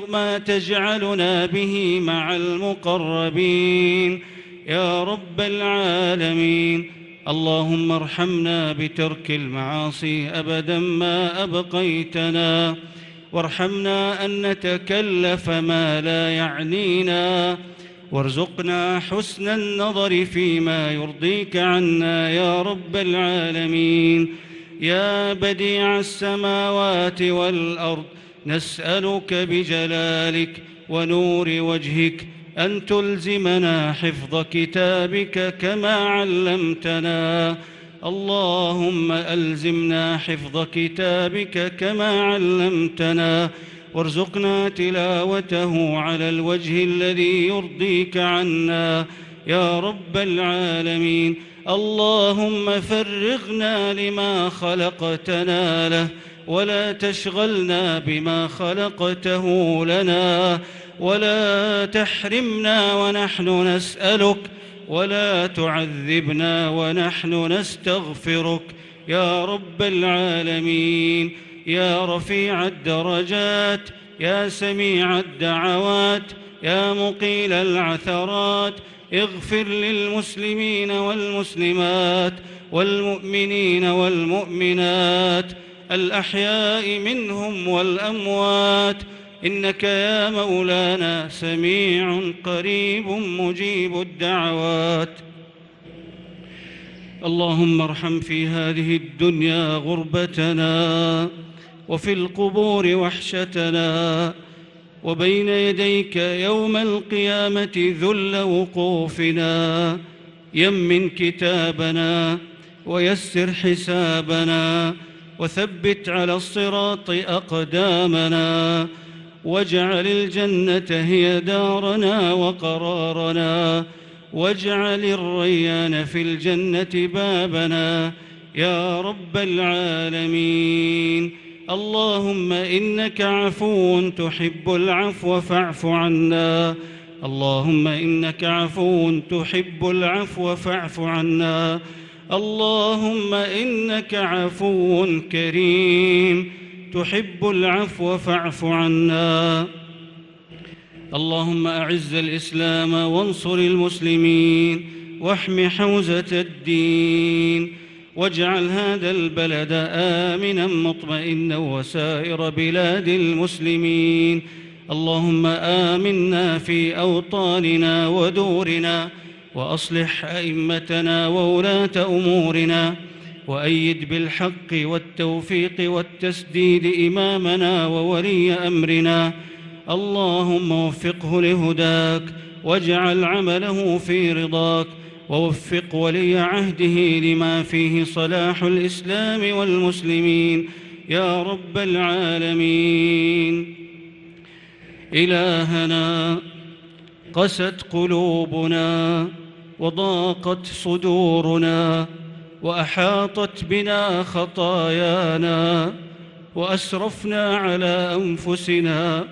ما تجعلنا به مع المقربين يا رب العالمين. اللهم ارحمنا بترك المعاصي أبدا ما أبقيتنا، وارحمنا أن نتكلف ما لا يعنينا، وارزقنا حسن النظر فيما يرضيك عنا يا رب العالمين. يا بديع السماوات والأرض، نسألك بجلالك ونور وجهك أن تلزمنا حفظ كتابك كما علمتنا. اللهم ألزمنا حفظ كتابك كما علمتنا، وارزقنا تلاوته على الوجه الذي يرضيك عنا يا رب العالمين. اللهم فرغنا لما خلقتنا له، ولا تشغلنا بما خلقته لنا، ولا تحرمنا ونحن نسألك، ولا تعذبنا ونحن نستغفرك يا رب العالمين. يا رفيع الدرجات، يا سميع الدعوات، يا مقيل العثرات، اغفر للمسلمين والمسلمات والمؤمنين والمؤمنات الأحياء منهم والأموات، إنك يا مولانا سميع قريب مجيب الدعوات. اللهم ارحم في هذه الدنيا غربتنا، وفي القبور وحشتنا، وبين يديك يوم القيامة ذل وقوفنا. يمن كتابنا ويسر حسابنا، وثبت على الصراط أقدامنا، واجعل الجنة هي دارنا وقرارنا، واجعل الريان في الجنة بابنا يا رب العالمين. اللهم إنك عفو تحب العفو فاعف عنا. اللهم إنك عفو تحب العفو فاعف عنا. اللهم إنك عفو كريم تحب العفو فاعف عنا. اللهم أعز الإسلام وانصر المسلمين، واحم حوزة الدين، واجعل هذا البلد آمنا مطمئنا وسائر بلاد المسلمين. اللهم آمنا في أوطاننا ودورنا، وأصلح أئمتنا وولاة أمورنا، وأيد بالحق والتوفيق والتسديد إمامنا وولي أمرنا. اللهم وفقه لهداك، واجعل عمله في رضاك، ووفق ولي عهده لما فيه صلاح الإسلام والمسلمين يا رب العالمين. إلهنا، قست قلوبنا وضاقت صدورنا، وأحاطت بنا خطايانا، وأسرفنا على أنفسنا.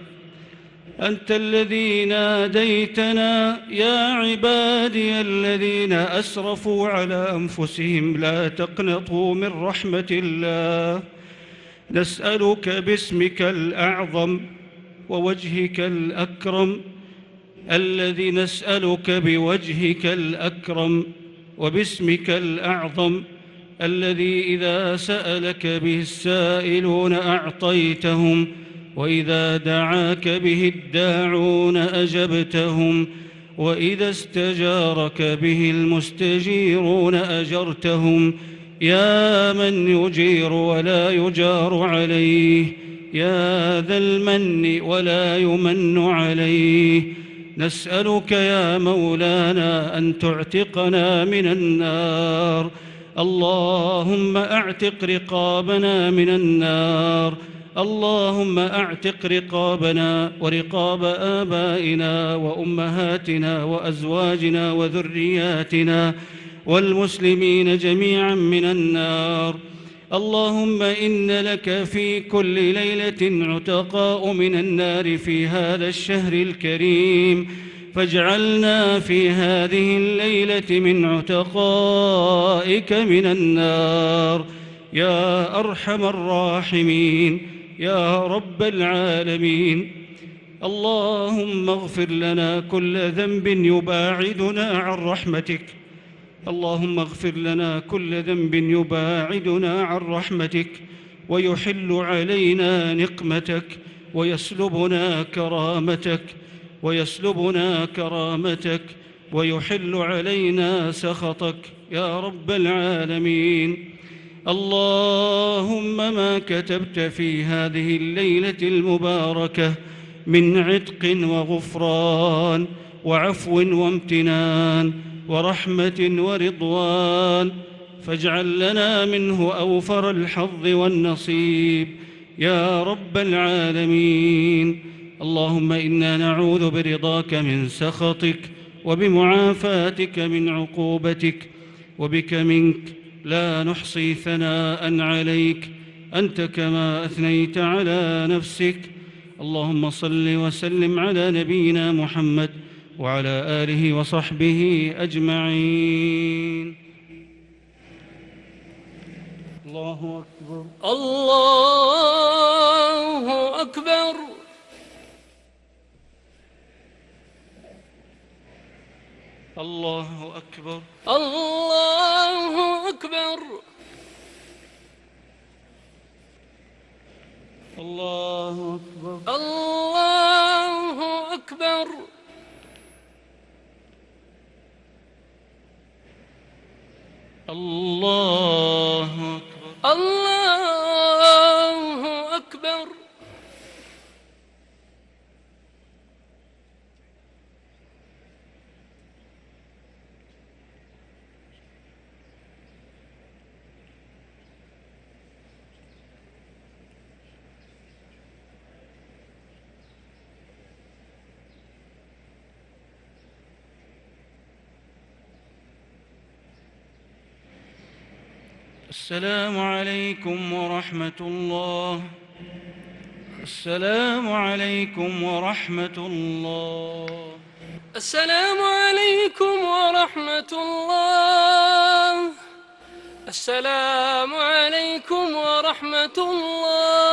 أنت الذي ناديتنا يا عبادي الذين أسرفوا على أنفسهم لا تقنطوا من رحمة الله. نسألك باسمك الأعظم ووجهك الأكرم، الذي نسألك بوجهك الأكرم وباسمك الأعظم، الذي إذا سألك به السائلون أعطيتهم، وإذا دعاك به الداعون أجبتهم، وإذا استجارك به المستجيرون أجرتهم. يا من يجير ولا يجار عليه، يا ذا المن ولا يمن عليه، نسألك يا مولانا أن تعتقنا من النار. اللهم أعتق رقابنا من النار. اللهم أعتق رقابنا ورقاب آبائنا وأمهاتنا وأزواجنا وذرياتنا والمسلمين جميعا من النار. اللهم إن لك في كل ليلة عتقاء من النار في هذا الشهر الكريم، فاجعلنا في هذه الليلة من عتقائك من النار يا أرحم الراحمين يا رب العالمين. اللهم اغفر لنا كل ذنب يباعدنا عن رحمتك، اللهم اغفر لنا كل ذنب يباعدنا عن رحمتك ويحل علينا نقمتك ويسلبنا كرامتك ويحل علينا سخطك يا رب العالمين. اللهم ما كتبت في هذه الليلة المباركة من عتق وغفران وعفو وامتنان ورحمة ورضوان فاجعل لنا منه أوفر الحظ والنصيب يا رب العالمين. اللهم إنا نعوذ برضاك من سخطك وبمعافاتك من عقوبتك، وبك منك لا نحصي ثناء عليك أنت كما أثنيت على نفسك. اللهم صل وسلم على نبينا محمد وعلى آله وصحبه أجمعين. الله أكبر الله أكبر. الله أكبر الله أكبر. الله أكبر الله أكبر. الله أكبر. الله أكبر. السلام عليكم ورحمة الله. السلام عليكم ورحمة الله. السلام عليكم ورحمة الله. السلام عليكم ورحمة الله.